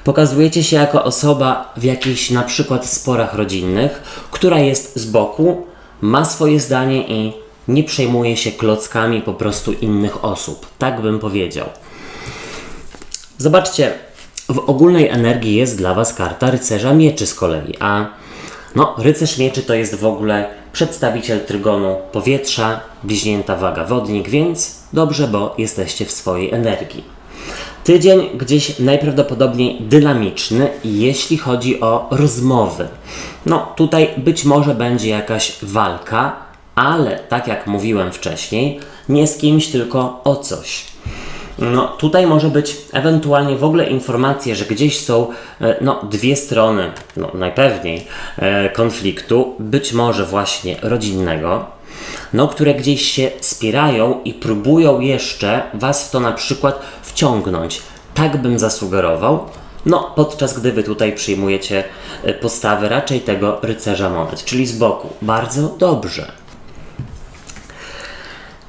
Speaker 1: pokazujecie się jako osoba w jakichś na przykład sporach rodzinnych, która jest z boku, ma swoje zdanie i nie przejmuje się klockami po prostu innych osób. Tak bym powiedział. Zobaczcie, w ogólnej energii jest dla Was karta rycerza mieczy z kolei, a no, rycerz mieczy to jest w ogóle przedstawiciel trygonu powietrza, bliźnięta waga wodnik, więc dobrze, bo jesteście w swojej energii. Tydzień gdzieś najprawdopodobniej dynamiczny, jeśli chodzi o rozmowy. No, tutaj być może będzie jakaś walka, ale tak jak mówiłem wcześniej, nie z kimś, tylko o coś. No, tutaj może być ewentualnie w ogóle informacje, że gdzieś są dwie strony, najpewniej konfliktu, być może właśnie rodzinnego, które gdzieś się spierają i próbują jeszcze Was w to na przykład wciągnąć. Tak bym zasugerował, podczas gdy Wy tutaj przyjmujecie postawę raczej tego rycerza monet, czyli z boku. Bardzo dobrze.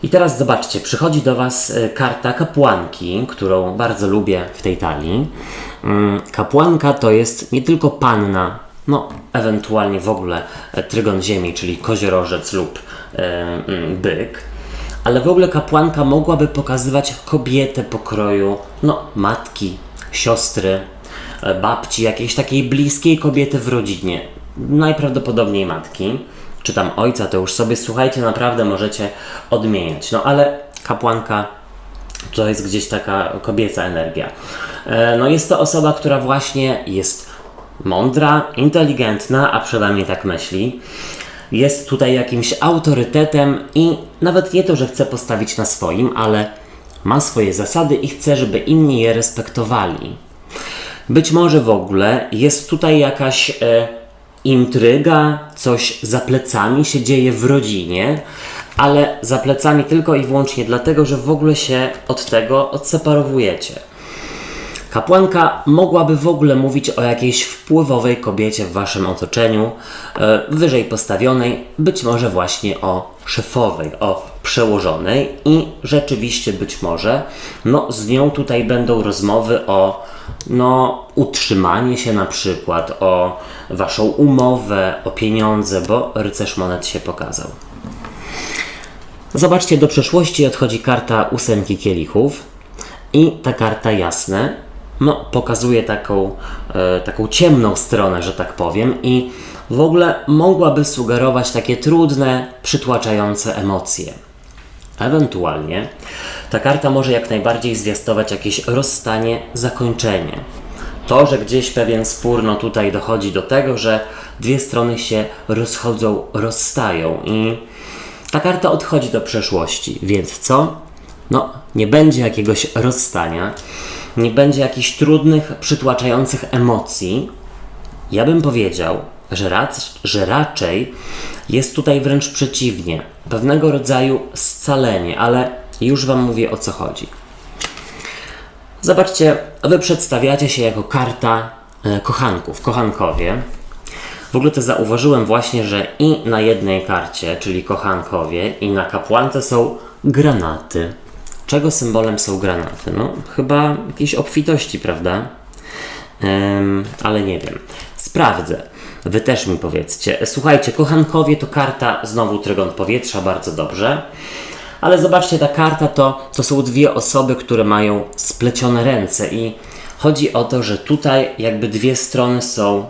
Speaker 1: I teraz zobaczcie, przychodzi do Was karta kapłanki, którą bardzo lubię w tej talii. Kapłanka to jest nie tylko panna, ewentualnie w ogóle trygon ziemi, czyli koziorożec lub byk, ale w ogóle kapłanka mogłaby pokazywać kobietę pokroju, matki, siostry, babci, jakiejś takiej bliskiej kobiety w rodzinie, najprawdopodobniej matki, czy tam ojca, to już sobie, słuchajcie, naprawdę możecie odmieniać. Ale kapłanka to jest gdzieś taka kobieca energia. Jest to osoba, która właśnie jest mądra, inteligentna, a przynajmniej tak myśli. Jest tutaj jakimś autorytetem i nawet nie to, że chce postawić na swoim, ale ma swoje zasady i chce, żeby inni je respektowali. Być może w ogóle jest tutaj jakaś intryga, coś za plecami się dzieje w rodzinie, ale za plecami tylko i wyłącznie dlatego, że w ogóle się od tego odseparowujecie. Kapłanka mogłaby w ogóle mówić o jakiejś wpływowej kobiecie w Waszym otoczeniu, wyżej postawionej, być może właśnie o szefowej, o przełożonej i rzeczywiście być może z nią tutaj będą rozmowy o utrzymanie się na przykład, o Waszą umowę, o pieniądze, bo rycerz monet się pokazał. Zobaczcie, do przeszłości odchodzi karta ósemki kielichów i ta karta jasne, pokazuje taką ciemną stronę, że tak powiem, i w ogóle mogłaby sugerować takie trudne, przytłaczające emocje. Ewentualnie ta karta może jak najbardziej zwiastować jakieś rozstanie, zakończenie. To, że gdzieś pewien spór, tutaj dochodzi do tego, że dwie strony się rozchodzą, rozstają i ta karta odchodzi do przeszłości, więc co? Nie będzie jakiegoś rozstania, nie będzie jakichś trudnych, przytłaczających emocji. Ja bym powiedział, że raczej jest tutaj wręcz przeciwnie, pewnego rodzaju scalenie, ale już Wam mówię, o co chodzi. Zobaczcie, Wy przedstawiacie się jako karta kochanków, kochankowie. W ogóle to zauważyłem właśnie, że i na jednej karcie, czyli kochankowie, i na kapłance są granaty. Czego symbolem są granaty? Chyba jakiejś obfitości, prawda? Ale nie wiem. Sprawdzę. Wy też mi powiedzcie. Słuchajcie, kochankowie to karta, znowu trygon powietrza, bardzo dobrze. Ale zobaczcie, ta karta to są dwie osoby, które mają splecione ręce i chodzi o to, że tutaj jakby dwie strony są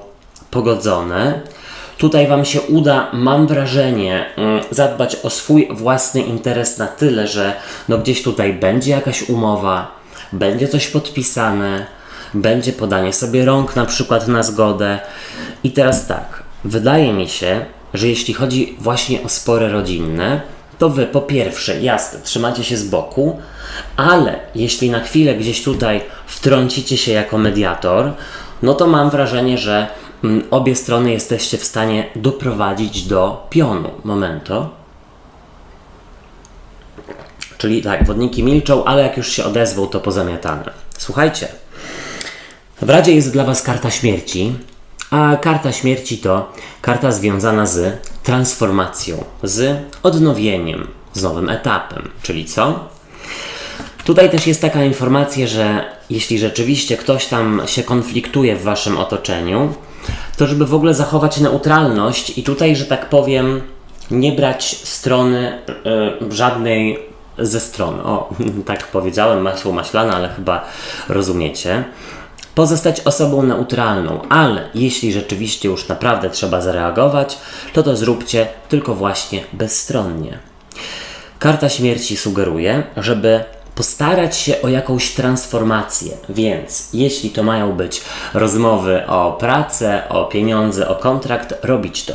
Speaker 1: pogodzone. Tutaj Wam się uda, mam wrażenie, zadbać o swój własny interes na tyle, że gdzieś tutaj będzie jakaś umowa, będzie coś podpisane, będzie podanie sobie rąk na przykład na zgodę. I teraz tak, wydaje mi się, że jeśli chodzi właśnie o spory rodzinne, to Wy po pierwsze, jasne, trzymacie się z boku, ale jeśli na chwilę gdzieś tutaj wtrącicie się jako mediator, to mam wrażenie, że obie strony jesteście w stanie doprowadzić do pionu. Momento. Czyli tak, wodniki milczą, ale jak już się odezwą, to pozamiatane. Słuchajcie, w Radzie jest dla Was karta śmierci, a karta śmierci to karta związana z transformacją, z odnowieniem, z nowym etapem. Czyli co? Tutaj też jest taka informacja, że jeśli rzeczywiście ktoś tam się konfliktuje w Waszym otoczeniu, to żeby w ogóle zachować neutralność i tutaj, że tak powiem, nie brać strony żadnej ze stron. O, tak powiedziałem, masło maślane, ale chyba rozumiecie. Pozostać osobą neutralną, ale jeśli rzeczywiście już naprawdę trzeba zareagować, to zróbcie tylko właśnie bezstronnie. Karta śmierci sugeruje, żeby postarać się o jakąś transformację, więc jeśli to mają być rozmowy o pracę, o pieniądze, o kontrakt, robić to.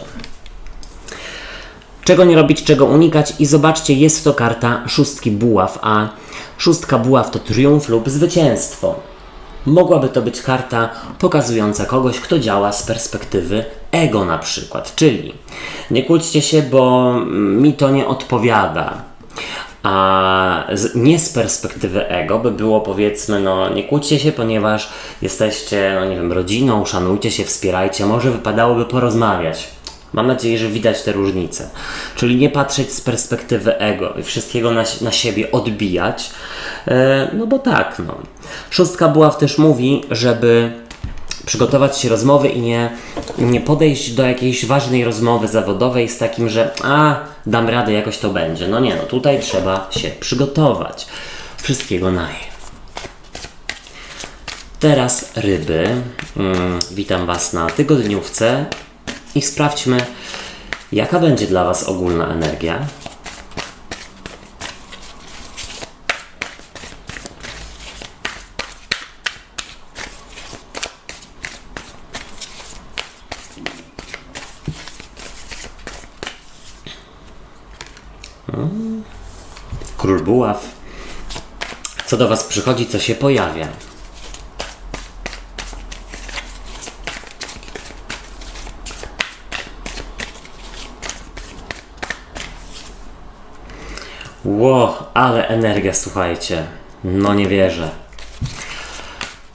Speaker 1: Czego nie robić, czego unikać i zobaczcie, jest to karta szóstki buław, a szóstka buław to triumf lub zwycięstwo. Mogłaby to być karta pokazująca kogoś, kto działa z perspektywy ego na przykład, czyli nie kłóćcie się, bo mi to nie odpowiada. A nie z perspektywy ego by było, powiedzmy, no nie kłóćcie się, ponieważ jesteście, no nie wiem, rodziną, szanujcie się, wspierajcie, może wypadałoby porozmawiać. Mam nadzieję, że widać te różnice. Czyli nie patrzeć z perspektywy ego i wszystkiego na siebie odbijać. No bo tak, no. Szóstka buław też mówi, żeby przygotować się rozmowy i nie podejść do jakiejś ważnej rozmowy zawodowej z takim, że dam radę, jakoś to będzie. No nie, no tutaj trzeba się przygotować. Wszystkiego naj. Teraz ryby. Witam Was na tygodniówce i sprawdźmy, jaka będzie dla Was ogólna energia. Król buław. Co do Was przychodzi, co się pojawia? Ale energia, słuchajcie. No nie wierzę.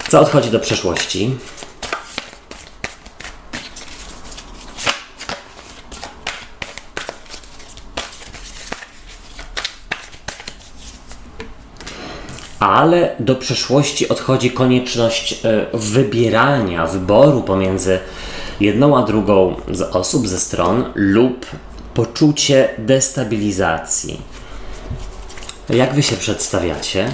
Speaker 1: Co odchodzi do przeszłości? Ale do przeszłości odchodzi konieczność wybierania, wyboru pomiędzy jedną a drugą z osób, ze stron lub poczucie destabilizacji. Jak Wy się przedstawiacie?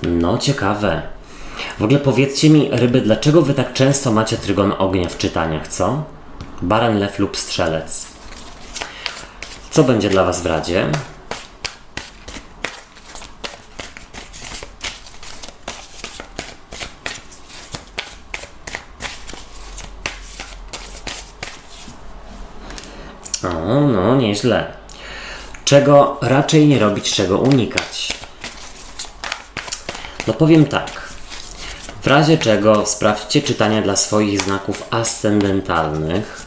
Speaker 1: No, ciekawe. W ogóle powiedzcie mi, ryby, dlaczego Wy tak często macie trygon ognia w czytaniach, co? Baran, lew lub strzelec. Co będzie dla Was w radzie? No, nieźle. Czego raczej nie robić, czego unikać? No powiem tak. W razie czego sprawdźcie czytania dla swoich znaków ascendentalnych.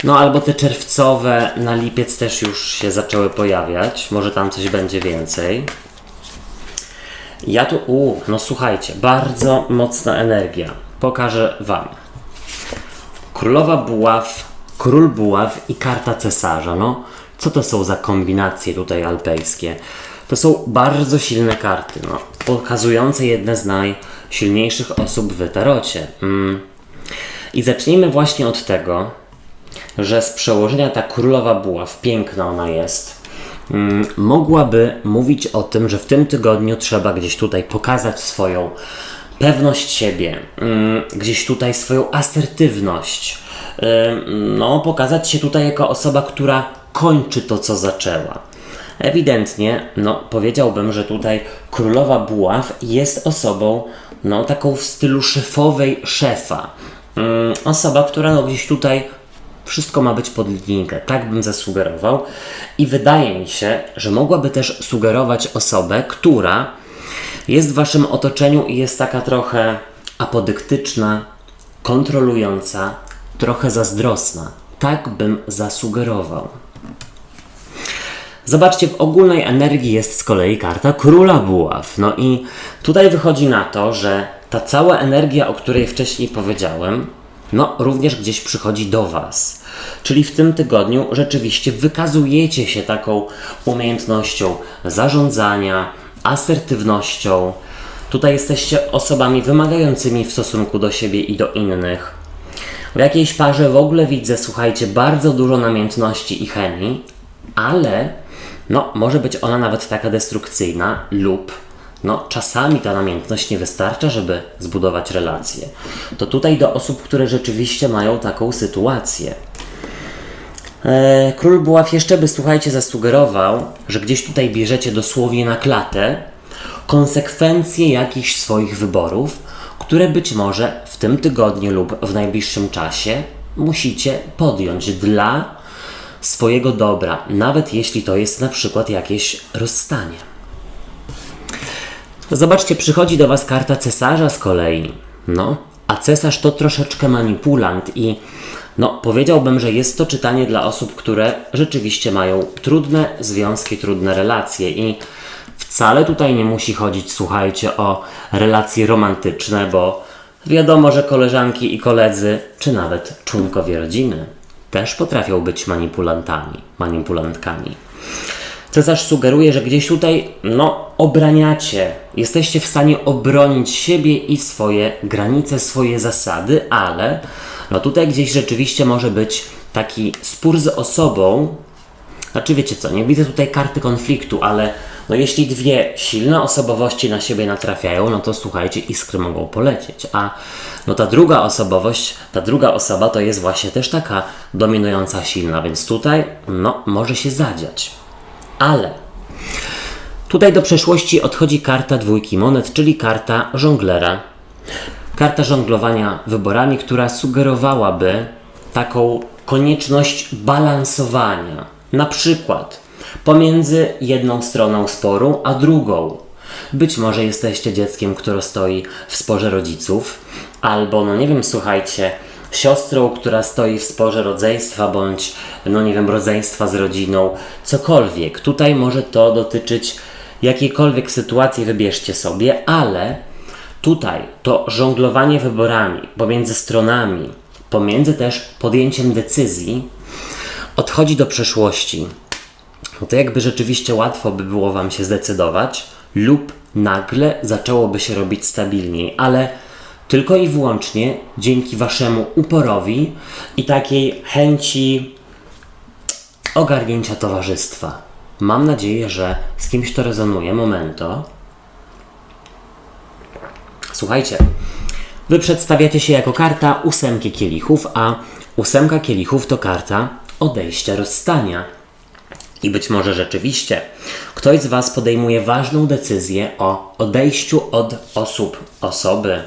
Speaker 1: No albo te czerwcowe na lipiec też już się zaczęły pojawiać. Może tam coś będzie więcej. Ja tu... no słuchajcie, bardzo mocna energia. Pokażę Wam. Królowa buław, król buław i karta cesarza. No, co to są za kombinacje tutaj alpejskie? To są bardzo silne karty, no, pokazujące jedne z najsilniejszych osób w tarocie. I zacznijmy właśnie od tego, że z przełożenia ta królowa buław, piękna ona jest, mogłaby mówić o tym, że w tym tygodniu trzeba gdzieś tutaj pokazać swoją pewność siebie, gdzieś tutaj swoją asertywność, no, pokazać się tutaj jako osoba, która kończy to, co zaczęła. Ewidentnie, no, powiedziałbym, że tutaj królowa buław jest osobą, no, taką w stylu szefowej szefa. Osoba, która, no, gdzieś tutaj wszystko ma być pod linijkę, tak bym zasugerował. I wydaje mi się, że mogłaby też sugerować osobę, która jest w Waszym otoczeniu i jest taka trochę apodyktyczna, kontrolująca, trochę zazdrosna. Tak bym zasugerował. Zobaczcie, w ogólnej energii jest z kolei karta króla buław. No i tutaj wychodzi na to, że ta cała energia, o której wcześniej powiedziałem, no również gdzieś przychodzi do Was. Czyli w tym tygodniu rzeczywiście wykazujecie się taką umiejętnością zarządzania, asertywnością. Tutaj jesteście osobami wymagającymi w stosunku do siebie i do innych. W jakiejś parze w ogóle widzę, słuchajcie, bardzo dużo namiętności i chemii, ale może być ona nawet taka destrukcyjna lub czasami ta namiętność nie wystarcza, żeby zbudować relacje. To tutaj do osób, które rzeczywiście mają taką sytuację. Król Buław jeszcze by, słuchajcie, zasugerował, że gdzieś tutaj bierzecie dosłownie na klatę konsekwencje jakichś swoich wyborów, które być może w tym tygodniu lub w najbliższym czasie musicie podjąć dla swojego dobra, nawet jeśli to jest na przykład jakieś rozstanie. Zobaczcie, przychodzi do Was karta cesarza z kolei. A cesarz to troszeczkę manipulant i powiedziałbym, że jest to czytanie dla osób, które rzeczywiście mają trudne związki, trudne relacje i wcale tutaj nie musi chodzić, słuchajcie, o relacje romantyczne, bo wiadomo, że koleżanki i koledzy, czy nawet członkowie rodziny też potrafią być manipulantkami. Cesarz sugeruje, że gdzieś tutaj, obraniacie, jesteście w stanie obronić siebie i swoje granice, swoje zasady, ale tutaj gdzieś rzeczywiście może być taki spór z osobą. Znaczy wiecie co, nie widzę tutaj karty konfliktu, ale jeśli dwie silne osobowości na siebie natrafiają, to słuchajcie, iskry mogą polecieć, a ta druga osobowość, ta druga osoba to jest właśnie też taka dominująca, silna, więc tutaj może się zadziać. Ale tutaj do przeszłości odchodzi karta dwójki monet, czyli karta żonglera. Karta żonglowania wyborami, która sugerowałaby taką konieczność balansowania. Na przykład pomiędzy jedną stroną sporu, a drugą. Być może jesteście dzieckiem, które stoi w sporze rodziców, albo, słuchajcie, siostrą, która stoi w sporze rodzeństwa, bądź, rodzeństwa z rodziną, cokolwiek. Tutaj może to dotyczyć jakiejkolwiek sytuacji, wybierzcie sobie, ale tutaj to żonglowanie wyborami pomiędzy stronami, pomiędzy też podjęciem decyzji, odchodzi do przeszłości. To jakby rzeczywiście łatwo by było Wam się zdecydować lub nagle zaczęłoby się robić stabilniej, ale tylko i wyłącznie dzięki Waszemu uporowi i takiej chęci ogarnięcia towarzystwa. Mam nadzieję, że z kimś to rezonuje. Momento. Słuchajcie, Wy przedstawiacie się jako karta ósemki kielichów, a ósemka kielichów to karta odejścia, rozstania. I być może rzeczywiście ktoś z Was podejmuje ważną decyzję o odejściu od osoby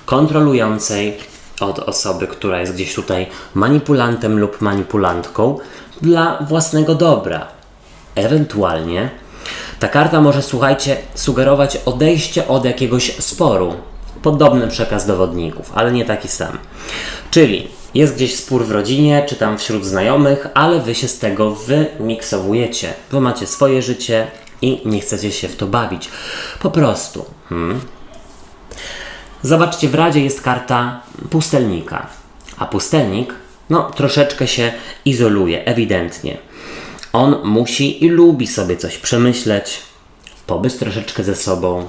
Speaker 1: kontrolującej, od osoby, która jest gdzieś tutaj manipulantem lub manipulantką dla własnego dobra. Ewentualnie ta karta może, słuchajcie, sugerować odejście od jakiegoś sporu. Podobny przekaz dowodników, ale nie taki sam. Czyli jest gdzieś spór w rodzinie, czy tam wśród znajomych, ale Wy się z tego wymiksowujecie. Wy macie swoje życie i nie chcecie się w to bawić. Po prostu. Zobaczcie, w Radzie jest karta pustelnika. A pustelnik, troszeczkę się izoluje, ewidentnie. On musi i lubi sobie coś przemyśleć, pobyć troszeczkę ze sobą,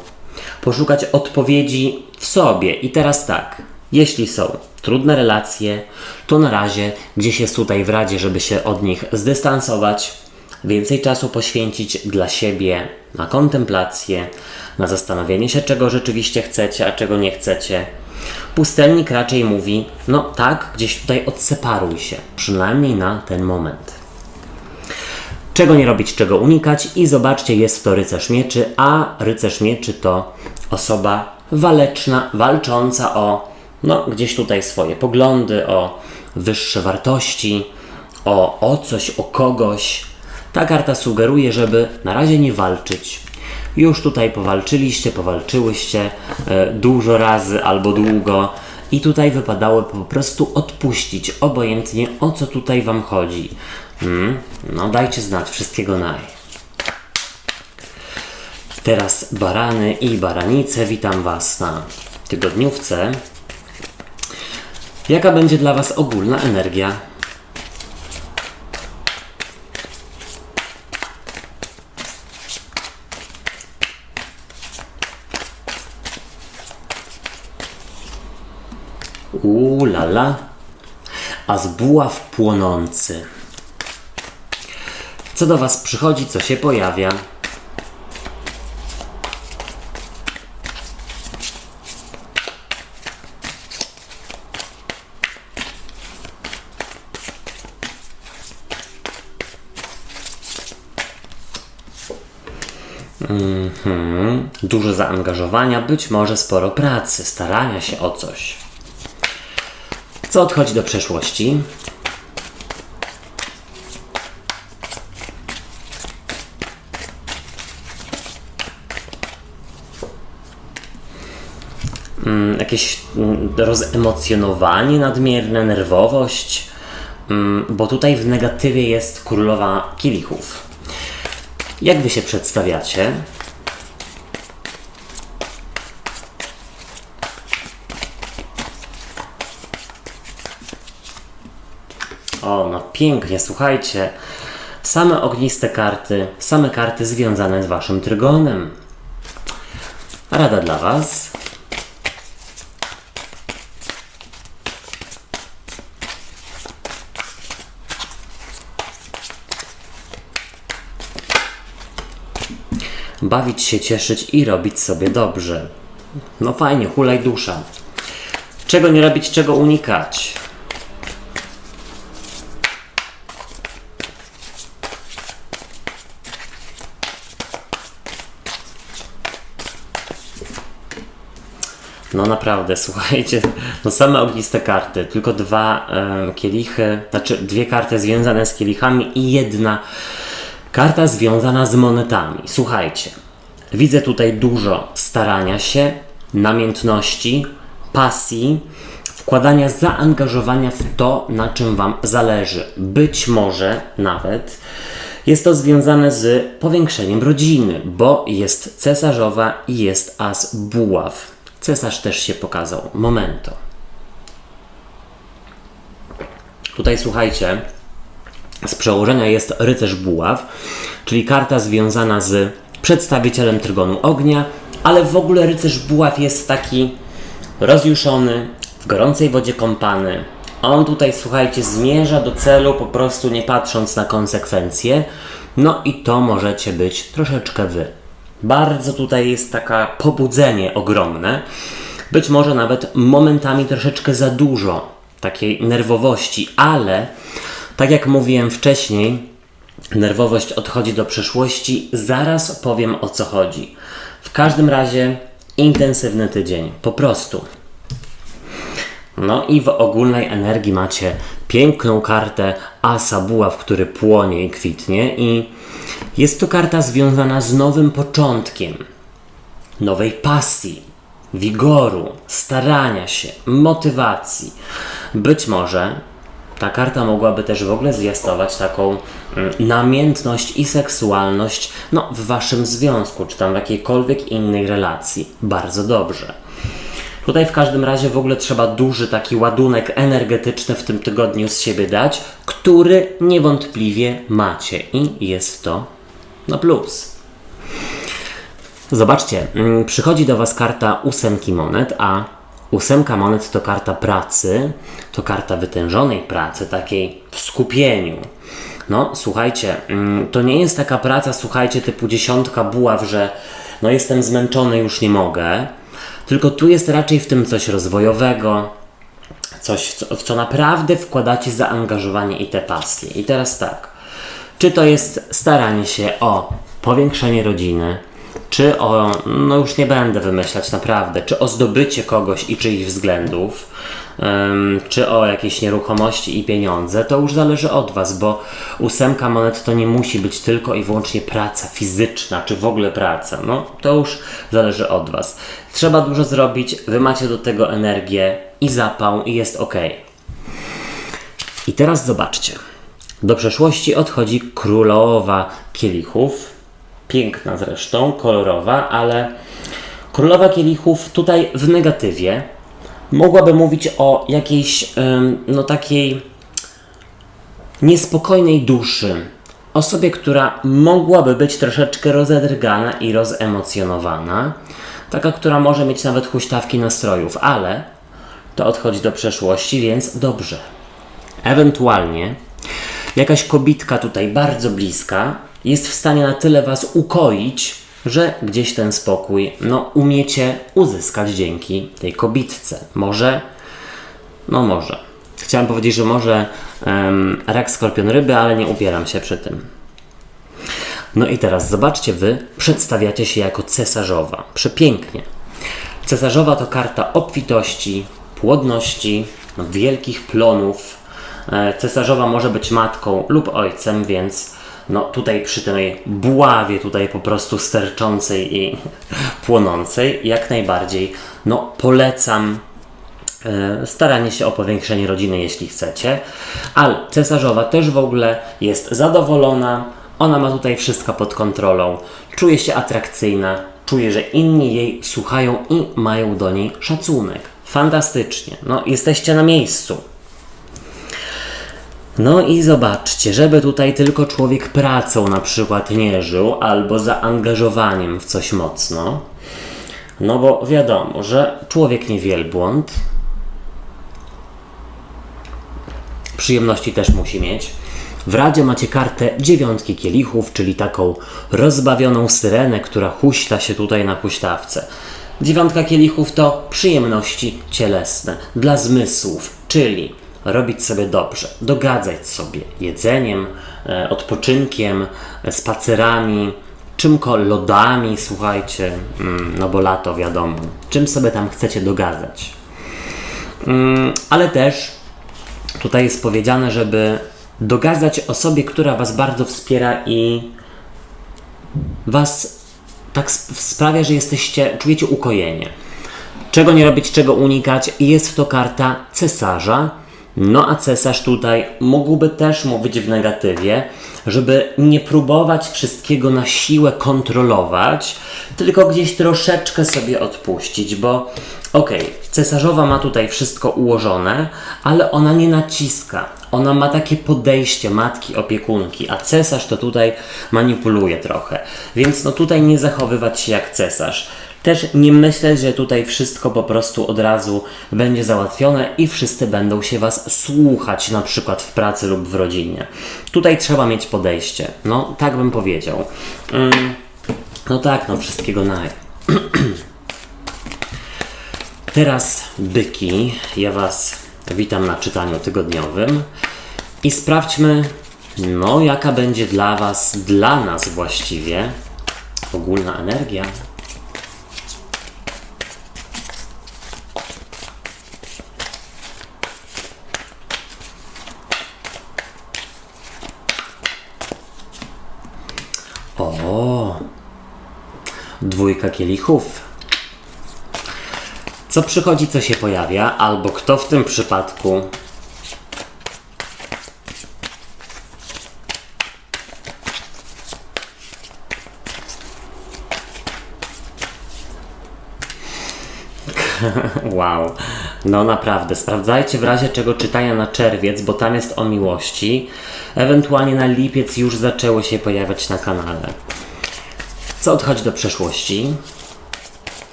Speaker 1: poszukać odpowiedzi w sobie. I teraz tak, jeśli są trudne relacje, to na razie gdzieś jest tutaj w Radzie, żeby się od nich zdystansować, więcej czasu poświęcić dla siebie, na kontemplację, na zastanowienie się, czego rzeczywiście chcecie, a czego nie chcecie. Pustelnik raczej mówi, tak, gdzieś tutaj odseparuj się, przynajmniej na ten moment. Czego nie robić, czego unikać i zobaczcie, jest to rycerz mieczy, a rycerz mieczy to osoba waleczna, walcząca o gdzieś tutaj swoje poglądy, o wyższe wartości, o coś, o kogoś. Ta karta sugeruje, żeby na razie nie walczyć. Już tutaj powalczyłyście dużo razy albo długo i tutaj wypadało po prostu odpuścić, obojętnie o co tutaj Wam chodzi. Dajcie znać, wszystkiego naj. Teraz barany i baranice, witam Was na tygodniówce. Jaka będzie dla Was ogólna energia Lala. As buław płonący. Co do Was przychodzi, co się pojawia? Dużo zaangażowania, być może sporo pracy, starania się o coś. Co odchodzi do przeszłości? Jakieś rozemocjonowanie nadmierne, nerwowość, bo tutaj w negatywie jest królowa kielichów. Jak Wy się przedstawiacie? No pięknie, słuchajcie. Same ogniste karty, same karty związane z Waszym trygonem. Rada dla Was. Bawić się, cieszyć i robić sobie dobrze. No fajnie, hulaj dusza. Czego nie robić, czego unikać? No naprawdę, słuchajcie, no same ogniste karty, tylko dwa kielichy, znaczy dwie karty związane z kielichami i jedna karta związana z monetami. Słuchajcie, widzę tutaj dużo starania się, namiętności, pasji, wkładania zaangażowania w to, na czym Wam zależy. Być może nawet jest to związane z powiększeniem rodziny, bo jest cesarzowa i jest as buław. Cesarz też się pokazał. Momento. Tutaj słuchajcie, z przełożenia jest rycerz buław, czyli karta związana z przedstawicielem trygonu ognia, ale w ogóle rycerz buław jest taki rozjuszony, w gorącej wodzie kąpany. On tutaj, słuchajcie, zmierza do celu, po prostu nie patrząc na konsekwencje. No i to możecie być troszeczkę Wy. Bardzo tutaj jest taka pobudzenie ogromne. Być może nawet momentami troszeczkę za dużo takiej nerwowości, ale tak jak mówiłem wcześniej, nerwowość odchodzi do przeszłości. Zaraz powiem, o co chodzi. W każdym razie intensywny tydzień. Po prostu. No i w ogólnej energii macie piękną kartę asa buław, który płonie i kwitnie, i jest to karta związana z nowym początkiem, nowej pasji, wigoru, starania się, motywacji. Być może ta karta mogłaby też w ogóle zwiastować taką namiętność i seksualność w Waszym związku, czy tam w jakiejkolwiek innej relacji. Bardzo dobrze. Tutaj w każdym razie w ogóle trzeba duży taki ładunek energetyczny w tym tygodniu z siebie dać, który niewątpliwie macie i jest to na plus. Zobaczcie, przychodzi do Was karta 8 monet, a 8 monet to karta pracy, to karta wytężonej pracy, takiej w skupieniu. No słuchajcie, to nie jest taka praca, słuchajcie, typu 10 buław, że jestem zmęczony, już nie mogę. Tylko tu jest raczej w tym coś rozwojowego, coś, w co naprawdę wkładacie zaangażowanie i te pasje. I teraz tak, czy to jest staranie się o powiększenie rodziny, czy o, już nie będę wymyślać naprawdę, czy o zdobycie kogoś i czyichś względów, czy o jakieś nieruchomości i pieniądze, to już zależy od Was, bo 8 monet to nie musi być tylko i wyłącznie praca fizyczna, czy w ogóle praca. To już zależy od Was. Trzeba dużo zrobić, Wy macie do tego energię i zapał i jest ok. I teraz zobaczcie. Do przeszłości odchodzi królowa kielichów. Piękna zresztą, kolorowa, ale królowa kielichów tutaj w negatywie mogłaby mówić o jakiejś takiej niespokojnej duszy. Osobie, która mogłaby być troszeczkę rozedrgana i rozemocjonowana. Taka, która może mieć nawet huśtawki nastrojów, ale to odchodzi do przeszłości, więc dobrze. Ewentualnie jakaś kobitka tutaj bardzo bliska jest w stanie na tyle Was ukoić, że gdzieś ten spokój, umiecie uzyskać dzięki tej kobitce. Może. Chciałem powiedzieć, że może rak, skorpion, ryby, ale nie upieram się przy tym. No i teraz zobaczcie, Wy przedstawiacie się jako cesarzowa. Przepięknie. Cesarzowa to karta obfitości, płodności, wielkich plonów. Cesarzowa może być matką lub ojcem, więc tutaj przy tej buławie tutaj po prostu sterczącej i płonącej jak najbardziej polecam staranie się o powiększenie rodziny, jeśli chcecie. Ale cesarzowa też w ogóle jest zadowolona. Ona ma tutaj wszystko pod kontrolą. Czuje się atrakcyjna. Czuje, że inni jej słuchają i mają do niej szacunek. Fantastycznie. Jesteście na miejscu. No i zobaczcie, żeby tutaj tylko człowiek pracą na przykład nie żył, albo zaangażowaniem w coś mocno. No bo wiadomo, że człowiek nie wielbłąd. Przyjemności też musi mieć. W Radzie macie kartę 9 kielichów, czyli taką rozbawioną syrenę, która huśta się tutaj na huśtawce. 9 kielichów to przyjemności cielesne, dla zmysłów, czyli robić sobie dobrze, dogadzać sobie jedzeniem, odpoczynkiem, spacerami, lodami, słuchajcie, bo lato wiadomo, czym sobie tam chcecie dogadzać. Ale też tutaj jest powiedziane, żeby dogadzać osobie, która Was bardzo wspiera i Was tak sprawia, że czujecie ukojenie. Czego nie robić, czego unikać. Jest to karta cesarza. A cesarz tutaj mógłby też mówić w negatywie, żeby nie próbować wszystkiego na siłę kontrolować, tylko gdzieś troszeczkę sobie odpuścić, bo cesarzowa ma tutaj wszystko ułożone, ale ona nie naciska. Ona ma takie podejście matki opiekunki, a cesarz to tutaj manipuluje trochę. Więc tutaj nie zachowywać się jak cesarz. Też nie myśleć, że tutaj wszystko po prostu od razu będzie załatwione i wszyscy będą się Was słuchać, na przykład w pracy lub w rodzinie. Tutaj trzeba mieć podejście. Tak bym powiedział. Wszystkiego naj. Teraz byki. Ja Was witam na czytaniu tygodniowym i sprawdźmy, jaka będzie dla Was, dla nas właściwie, ogólna energia. Dwójka kielichów. Co przychodzi, co się pojawia, albo kto w tym przypadku wow. Naprawdę, sprawdzajcie w razie czego czytania na czerwiec, bo tam jest o miłości. Ewentualnie na lipiec już zaczęło się pojawiać na kanale. Co odchodzi do przeszłości?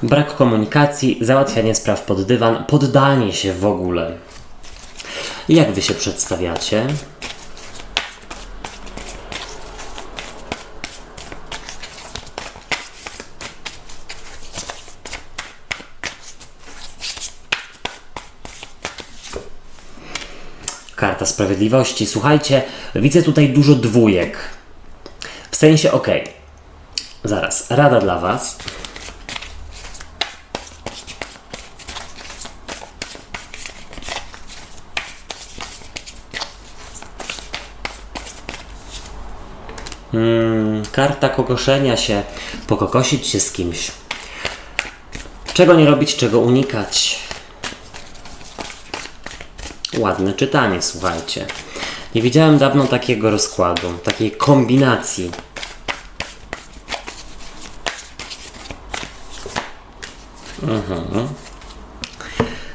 Speaker 1: Brak komunikacji, załatwianie spraw pod dywan, poddanie się w ogóle. Jak Wy się przedstawiacie? Karta sprawiedliwości. Słuchajcie, widzę tutaj dużo dwójek. W sensie, zaraz, rada dla Was. Karta kokoszenia się, pokokosić się z kimś. Czego nie robić, czego unikać. Ładne czytanie, słuchajcie. Nie widziałem dawno takiego rozkładu, takiej kombinacji.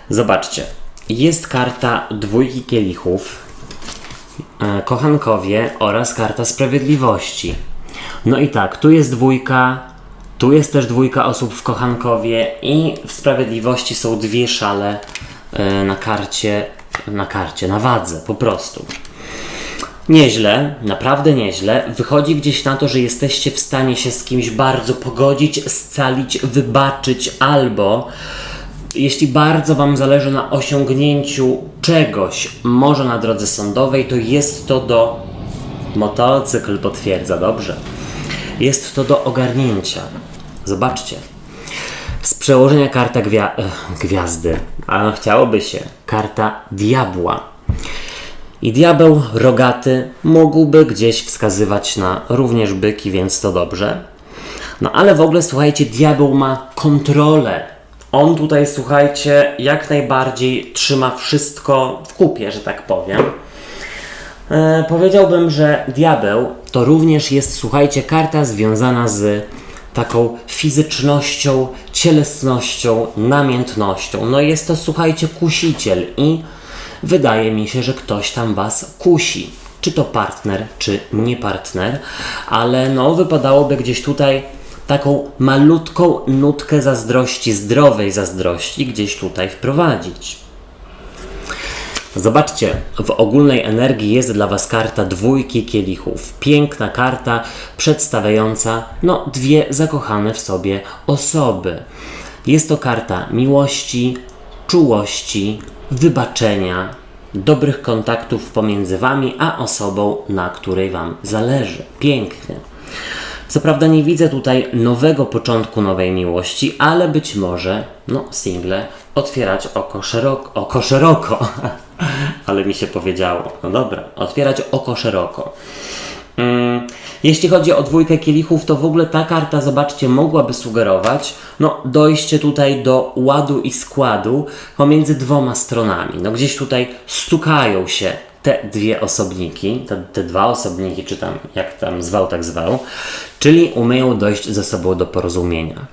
Speaker 1: Zobaczcie. Jest karta dwójki kielichów. kochankowie oraz karta sprawiedliwości. No i tak, tu jest dwójka, tu jest też dwójka osób w kochankowie i w sprawiedliwości są dwie szale na wadze, po prostu. Nieźle, naprawdę nieźle. Wychodzi gdzieś na to, że jesteście w stanie się z kimś bardzo pogodzić, scalić, wybaczyć, albo jeśli bardzo Wam zależy na osiągnięciu czegoś, może na drodze sądowej, to jest to motocykl potwierdza, dobrze. Jest to do ogarnięcia. Zobaczcie. Z przełożenia karta gwiazdy, a chciałoby się, karta diabła. I diabeł rogaty mógłby gdzieś wskazywać na również byki, więc to dobrze. No ale w ogóle, słuchajcie, diabeł ma kontrolę. On tutaj, słuchajcie, jak najbardziej trzyma wszystko w kupie, że tak powiem. Powiedziałbym, że diabeł to również jest, słuchajcie, karta związana z taką fizycznością, cielesnością, namiętnością. No jest to, słuchajcie, kusiciel i wydaje mi się, że ktoś tam Was kusi. Czy to partner, czy nie partner, ale no wypadałoby gdzieś tutaj taką malutką nutkę zazdrości, zdrowej zazdrości gdzieś tutaj wprowadzić. Zobaczcie, w ogólnej energii jest dla Was karta dwójki kielichów. Piękna karta przedstawiająca dwie zakochane w sobie osoby. Jest to karta miłości, czułości, wybaczenia, dobrych kontaktów pomiędzy Wami a osobą, na której Wam zależy. Pięknie. Co prawda nie widzę tutaj nowego początku nowej miłości, ale być może, single, otwierać oko szeroko, ale mi się powiedziało, no dobra, otwierać oko szeroko. Jeśli chodzi o dwójkę kielichów, to w ogóle ta karta, zobaczcie, mogłaby sugerować dojście tutaj do ładu i składu pomiędzy dwoma stronami. Gdzieś tutaj stukają się te dwie osobniki, te dwa osobniki, czy tam jak tam zwał, tak zwał, czyli umieją dojść ze sobą do porozumienia.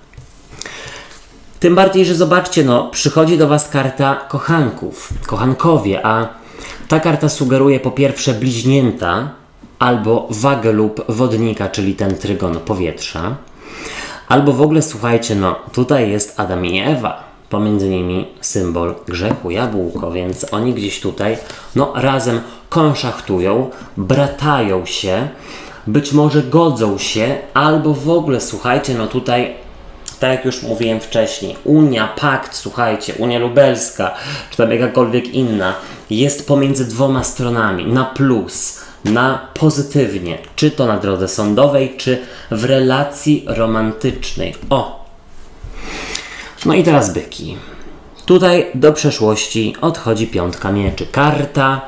Speaker 1: Tym bardziej, że zobaczcie, przychodzi do Was karta kochankowie, a ta karta sugeruje po pierwsze bliźnięta, albo wagę lub wodnika, czyli ten trygon powietrza, albo w ogóle, słuchajcie, tutaj jest Adam i Ewa, pomiędzy nimi symbol grzechu, jabłko, więc oni gdzieś tutaj, razem konszachtują, bratają się, być może godzą się, albo w ogóle, słuchajcie, tutaj, tak jak już mówiłem wcześniej, unia, pakt, słuchajcie, unia lubelska, czy tam jakakolwiek inna, jest pomiędzy dwoma stronami, na plus, na pozytywnie, czy to na drodze sądowej, czy w relacji romantycznej. No i teraz byki. Tutaj do przeszłości odchodzi piątka mieczy. Karta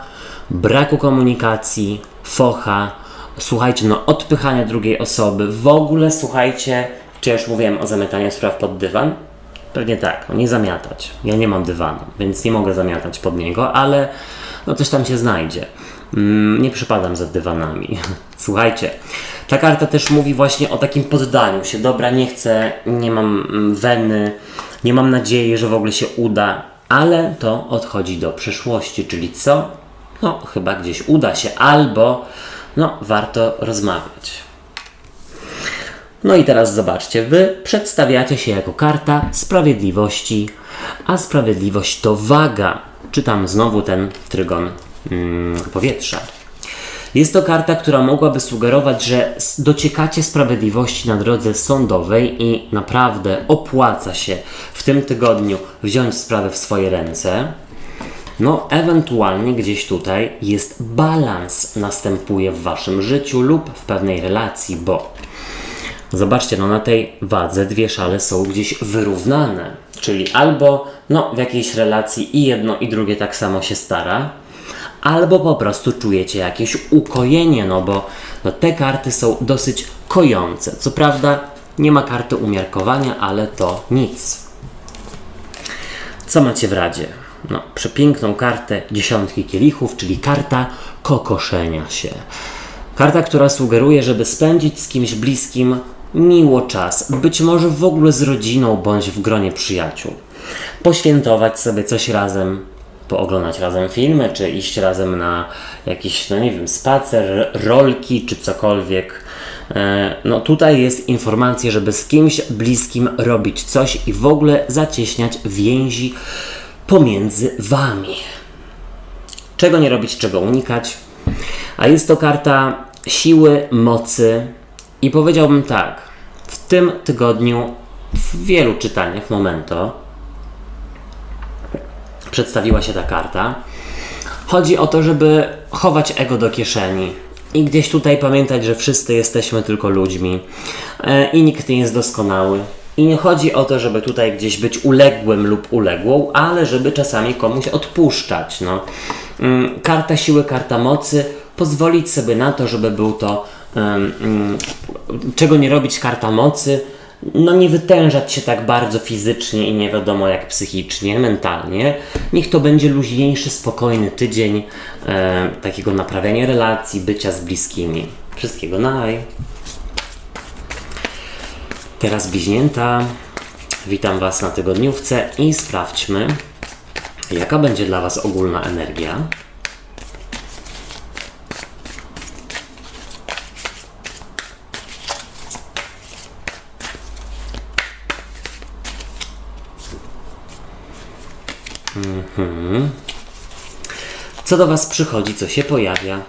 Speaker 1: braku komunikacji, focha, słuchajcie, odpychania drugiej osoby. W ogóle, słuchajcie, czy ja już mówiłem o zamiataniu spraw pod dywan? Pewnie tak, nie zamiatać. Ja nie mam dywanu, więc nie mogę zamiatać pod niego, ale coś tam się znajdzie. Nie przypadam za dywanami. Słuchajcie, ta karta też mówi właśnie o takim poddaniu się. Dobra, nie chcę, nie mam weny, nie mam nadziei, że w ogóle się uda, ale to odchodzi do przyszłości, czyli co? Chyba gdzieś uda się, albo warto rozmawiać. I teraz zobaczcie, Wy przedstawiacie się jako karta sprawiedliwości, a sprawiedliwość to waga. Czytam znowu ten trygon powietrza. Jest to karta, która mogłaby sugerować, że dociekacie sprawiedliwości na drodze sądowej i naprawdę opłaca się w tym tygodniu wziąć sprawę w swoje ręce. Ewentualnie gdzieś tutaj jest balans, następuje w Waszym życiu lub w pewnej relacji, bo zobaczcie, na tej wadze dwie szale są gdzieś wyrównane, czyli albo w jakiejś relacji i jedno i drugie tak samo się stara, albo po prostu czujecie jakieś ukojenie, bo te karty są dosyć kojące. Co prawda nie ma karty umiarkowania, ale to nic. Co macie w radzie? Przepiękną kartę dziesiątki kielichów, czyli karta kokoszenia się. Karta, która sugeruje, żeby spędzić z kimś bliskim miło czas, być może w ogóle z rodziną bądź w gronie przyjaciół. Poświętować sobie coś razem, pooglądać razem filmy, czy iść razem na jakiś, no nie wiem, spacer, rolki, czy cokolwiek. No tutaj jest informacja, żeby z kimś bliskim robić coś i w ogóle zacieśniać więzi pomiędzy wami. Czego nie robić, czego unikać. A jest to karta siły, mocy i powiedziałbym tak, w tym tygodniu w wielu czytaniach Momento przedstawiła się ta karta. Chodzi o to, żeby chować ego do kieszeni i gdzieś tutaj pamiętać, że wszyscy jesteśmy tylko ludźmi i nikt nie jest doskonały. I nie chodzi o to, żeby tutaj gdzieś być uległym lub uległą, ale żeby czasami komuś odpuszczać. No. Karta siły, karta mocy, pozwolić sobie na to, żeby był to, czego nie robić, karta mocy, no nie wytężać się tak bardzo fizycznie i nie wiadomo jak psychicznie, mentalnie. Niech to będzie luźniejszy, spokojny tydzień takiego naprawiania relacji, bycia z bliskimi. Wszystkiego naj. Teraz bliźnięta. Witam Was na tygodniówce i sprawdźmy, jaka będzie dla Was ogólna energia. Co do Was przychodzi, co się pojawia?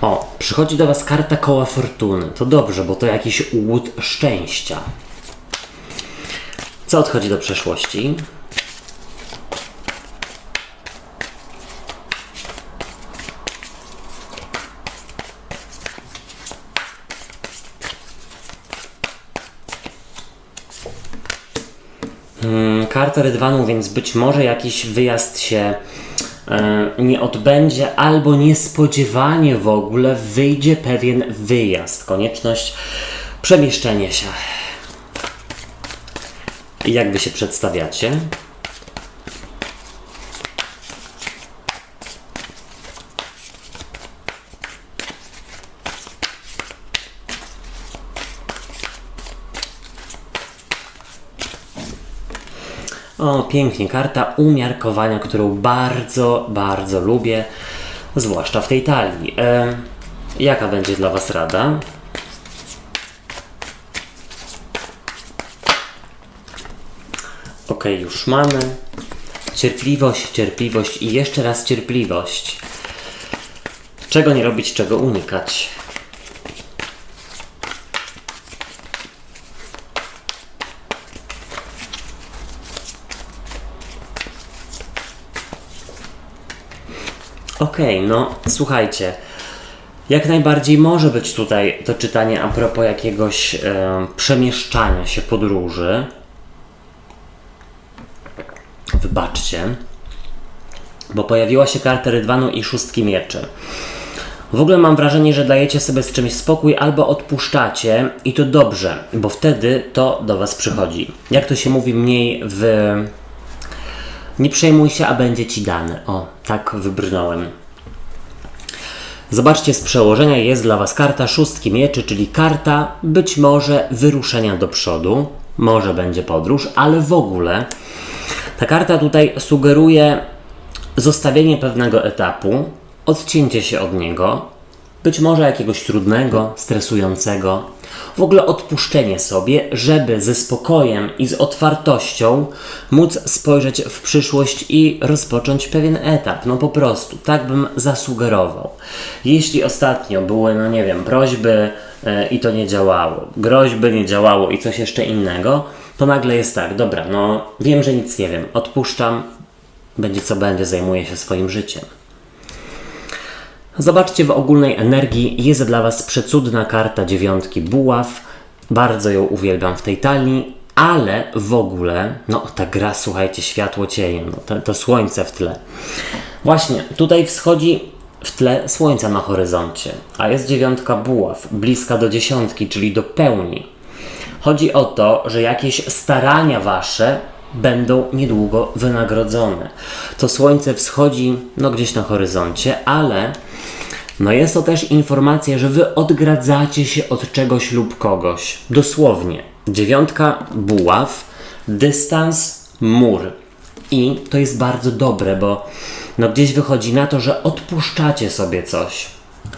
Speaker 1: O, przychodzi do Was karta koła fortuny. To dobrze, bo to jakiś łód szczęścia. Co odchodzi do przeszłości? Karta rydwanu, więc być może jakiś wyjazd się nie odbędzie, albo niespodziewanie w ogóle wyjdzie pewien wyjazd, konieczność przemieszczenia się. I jak Wy się przedstawiacie? O, pięknie, karta umiarkowania, którą bardzo, bardzo lubię, zwłaszcza w tej talii. Jaka będzie dla Was rada? Ok, już mamy. Cierpliwość, cierpliwość i jeszcze raz cierpliwość. Czego nie robić, czego unikać? Okej, no słuchajcie, jak najbardziej może być tutaj to czytanie a propos jakiegoś przemieszczania się, podróży. Wybaczcie, bo pojawiła się karta rydwanu i szóstki mieczy. W ogóle mam wrażenie, że dajecie sobie z czymś spokój albo odpuszczacie i to dobrze, bo wtedy to do Was przychodzi. Jak to się mówi, mniej w... Nie przejmuj się, a będzie Ci dane. O, tak wybrnąłem. Zobaczcie, z przełożenia jest dla Was karta szóstki mieczy, czyli karta być może wyruszenia do przodu. Może będzie podróż, ale w ogóle ta karta tutaj sugeruje zostawienie pewnego etapu, odcięcie się od niego, być może jakiegoś trudnego, stresującego, w ogóle odpuszczenie sobie, żeby ze spokojem i z otwartością móc spojrzeć w przyszłość i rozpocząć pewien etap. No po prostu, tak bym zasugerował. Jeśli ostatnio były, no nie wiem, prośby i to nie działało, groźby nie działało i coś jeszcze innego, to nagle jest tak, dobra, no wiem, że nic nie wiem, odpuszczam, będzie co będzie, zajmuję się swoim życiem. Zobaczcie, w ogólnej energii jest dla Was przecudna karta dziewiątki buław. Bardzo ją uwielbiam w tej talii, ale w ogóle, no ta gra, słuchajcie, światło cieniem, no, to słońce w tle. Właśnie, tutaj wschodzi w tle słońca na horyzoncie, a jest dziewiątka buław, bliska do dziesiątki, czyli do pełni. Chodzi o to, że jakieś starania Wasze będą niedługo wynagrodzone. To słońce wschodzi gdzieś na horyzoncie, ale jest to też informacja, że wy odgradzacie się od czegoś lub kogoś. Dosłownie. 9 buław, dystans, mur. I to jest bardzo dobre, bo gdzieś wychodzi na to, że odpuszczacie sobie coś.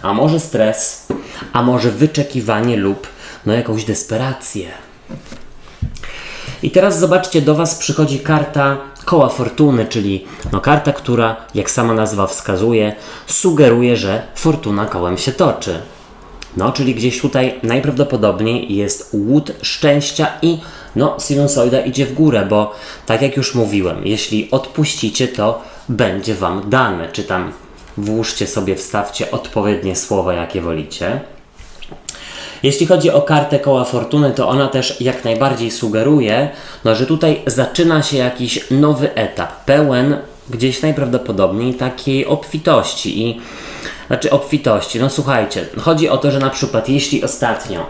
Speaker 1: A może stres, a może wyczekiwanie lub jakąś desperację. I teraz zobaczcie, do was przychodzi karta koła fortuny, czyli karta, która, jak sama nazwa wskazuje, sugeruje, że fortuna kołem się toczy. Czyli gdzieś tutaj najprawdopodobniej jest łód szczęścia i sinusoida idzie w górę, bo tak jak już mówiłem, jeśli odpuścicie, to będzie wam dane. Czy tam włóżcie sobie, wstawcie odpowiednie słowa, jakie wolicie. Jeśli chodzi o kartę koła fortuny, to ona też jak najbardziej sugeruje, że tutaj zaczyna się jakiś nowy etap, pełen gdzieś najprawdopodobniej takiej obfitości. Słuchajcie, chodzi o to, że na przykład jeśli ostatnio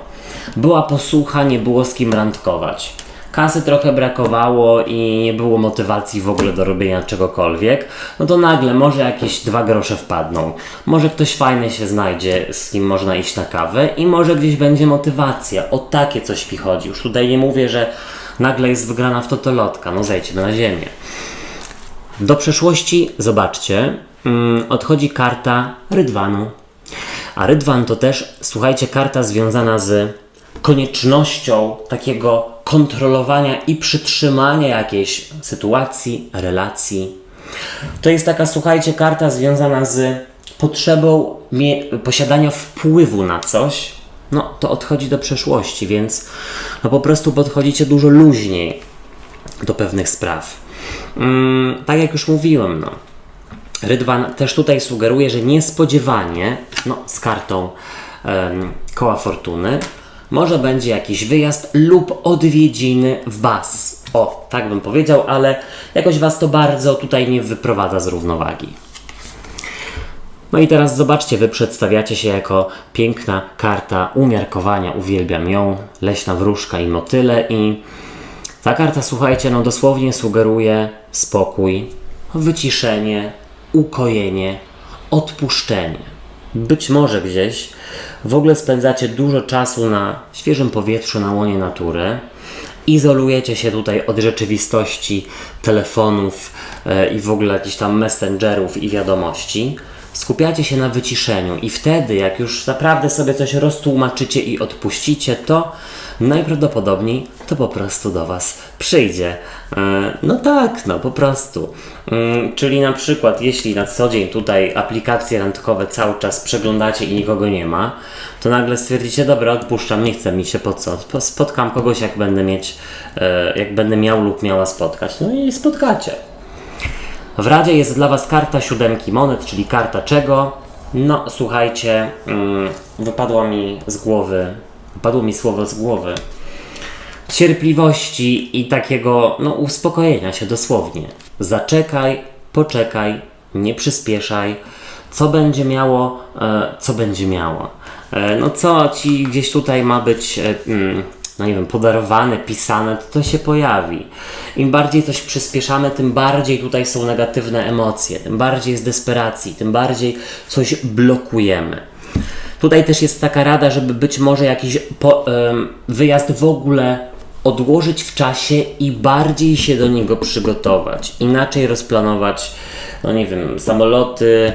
Speaker 1: była posłucha, nie było z kim randkować, kasy trochę brakowało i nie było motywacji w ogóle do robienia czegokolwiek, to nagle może jakieś 2 grosze wpadną. Może ktoś fajny się znajdzie, z kim można iść na kawę i może gdzieś będzie motywacja. O takie coś mi chodzi. Już tutaj nie mówię, że nagle jest wygrana w totolotka. Zejdźmy na ziemię. Do przeszłości, zobaczcie, odchodzi karta rydwanu. A rydwan to też, słuchajcie, karta związana z koniecznością takiego kontrolowania i przytrzymania jakiejś sytuacji, relacji. To jest taka, słuchajcie, karta związana z potrzebą posiadania wpływu na coś. To odchodzi do przeszłości, więc po prostu podchodzicie dużo luźniej do pewnych spraw. Tak jak już mówiłem, rydwan też tutaj sugeruje, że niespodziewanie, z kartą koła fortuny, może będzie jakiś wyjazd lub odwiedziny was. O, tak bym powiedział, ale jakoś was to bardzo tutaj nie wyprowadza z równowagi. I teraz zobaczcie, wy przedstawiacie się jako piękna karta umiarkowania, uwielbiam ją, leśna wróżka i motyle i ta karta, słuchajcie, dosłownie sugeruje spokój, wyciszenie, ukojenie, odpuszczenie. Być może gdzieś w ogóle spędzacie dużo czasu na świeżym powietrzu, na łonie natury. Izolujecie się tutaj od rzeczywistości, telefonów i w ogóle jakichś tam messengerów i wiadomości. Skupiacie się na wyciszeniu i wtedy, jak już naprawdę sobie coś roztłumaczycie i odpuścicie, to najprawdopodobniej to po prostu do was przyjdzie. Po prostu. Czyli na przykład, jeśli na co dzień tutaj aplikacje randkowe cały czas przeglądacie i nikogo nie ma, to nagle stwierdzicie, dobra, odpuszczam, nie chce mi się, po co? Spotkam kogoś, jak będę miał lub miała spotkać. I spotkacie. W Radzie jest dla was karta 7 monet, czyli karta czego? Słuchajcie, wypadło mi słowo z głowy. Cierpliwości i takiego, uspokojenia się dosłownie. Zaczekaj, poczekaj, nie przyspieszaj. Co będzie miało, co będzie miało. Co ci gdzieś tutaj ma być, podarowane, pisane, to się pojawi. Im bardziej coś przyspieszamy, tym bardziej tutaj są negatywne emocje, tym bardziej jest desperacji, tym bardziej coś blokujemy. Tutaj też jest taka rada, żeby być może jakiś wyjazd w ogóle odłożyć w czasie i bardziej się do niego przygotować. Inaczej rozplanować, samoloty,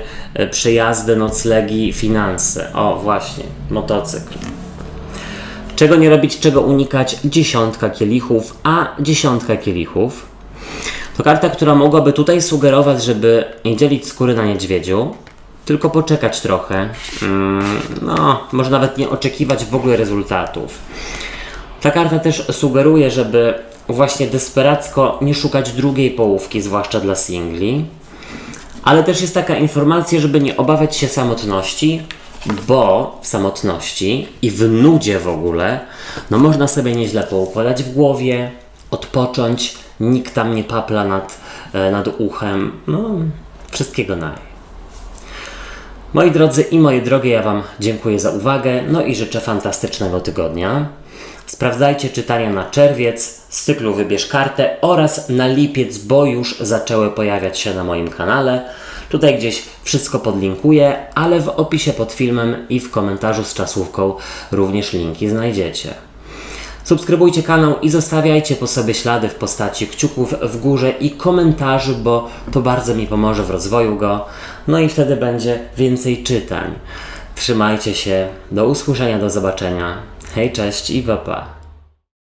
Speaker 1: przejazdy, noclegi, finanse. O, właśnie, motocykl. Czego nie robić, czego unikać? 10 kielichów, a 10 kielichów to karta, która mogłaby tutaj sugerować, żeby nie dzielić skóry na niedźwiedziu, tylko poczekać trochę. Może nawet nie oczekiwać w ogóle rezultatów. Ta karta też sugeruje, żeby właśnie desperacko nie szukać drugiej połówki, zwłaszcza dla singli. Ale też jest taka informacja, żeby nie obawiać się samotności, bo w samotności i w nudzie w ogóle, można sobie nieźle poukładać w głowie, odpocząć, nikt tam nie papla nad uchem, wszystkiego naj. Moi drodzy i moje drogie, ja wam dziękuję za uwagę, i życzę fantastycznego tygodnia. Sprawdzajcie czytania na czerwiec z cyklu Wybierz kartę oraz na lipiec, bo już zaczęły pojawiać się na moim kanale. Tutaj gdzieś wszystko podlinkuję, ale w opisie pod filmem i w komentarzu z czasówką również linki znajdziecie. Subskrybujcie kanał i zostawiajcie po sobie ślady w postaci kciuków w górze i komentarzy, bo to bardzo mi pomoże w rozwoju go. No i wtedy będzie więcej czytań. Trzymajcie się, do usłyszenia, do zobaczenia. Hej, cześć i pa pa.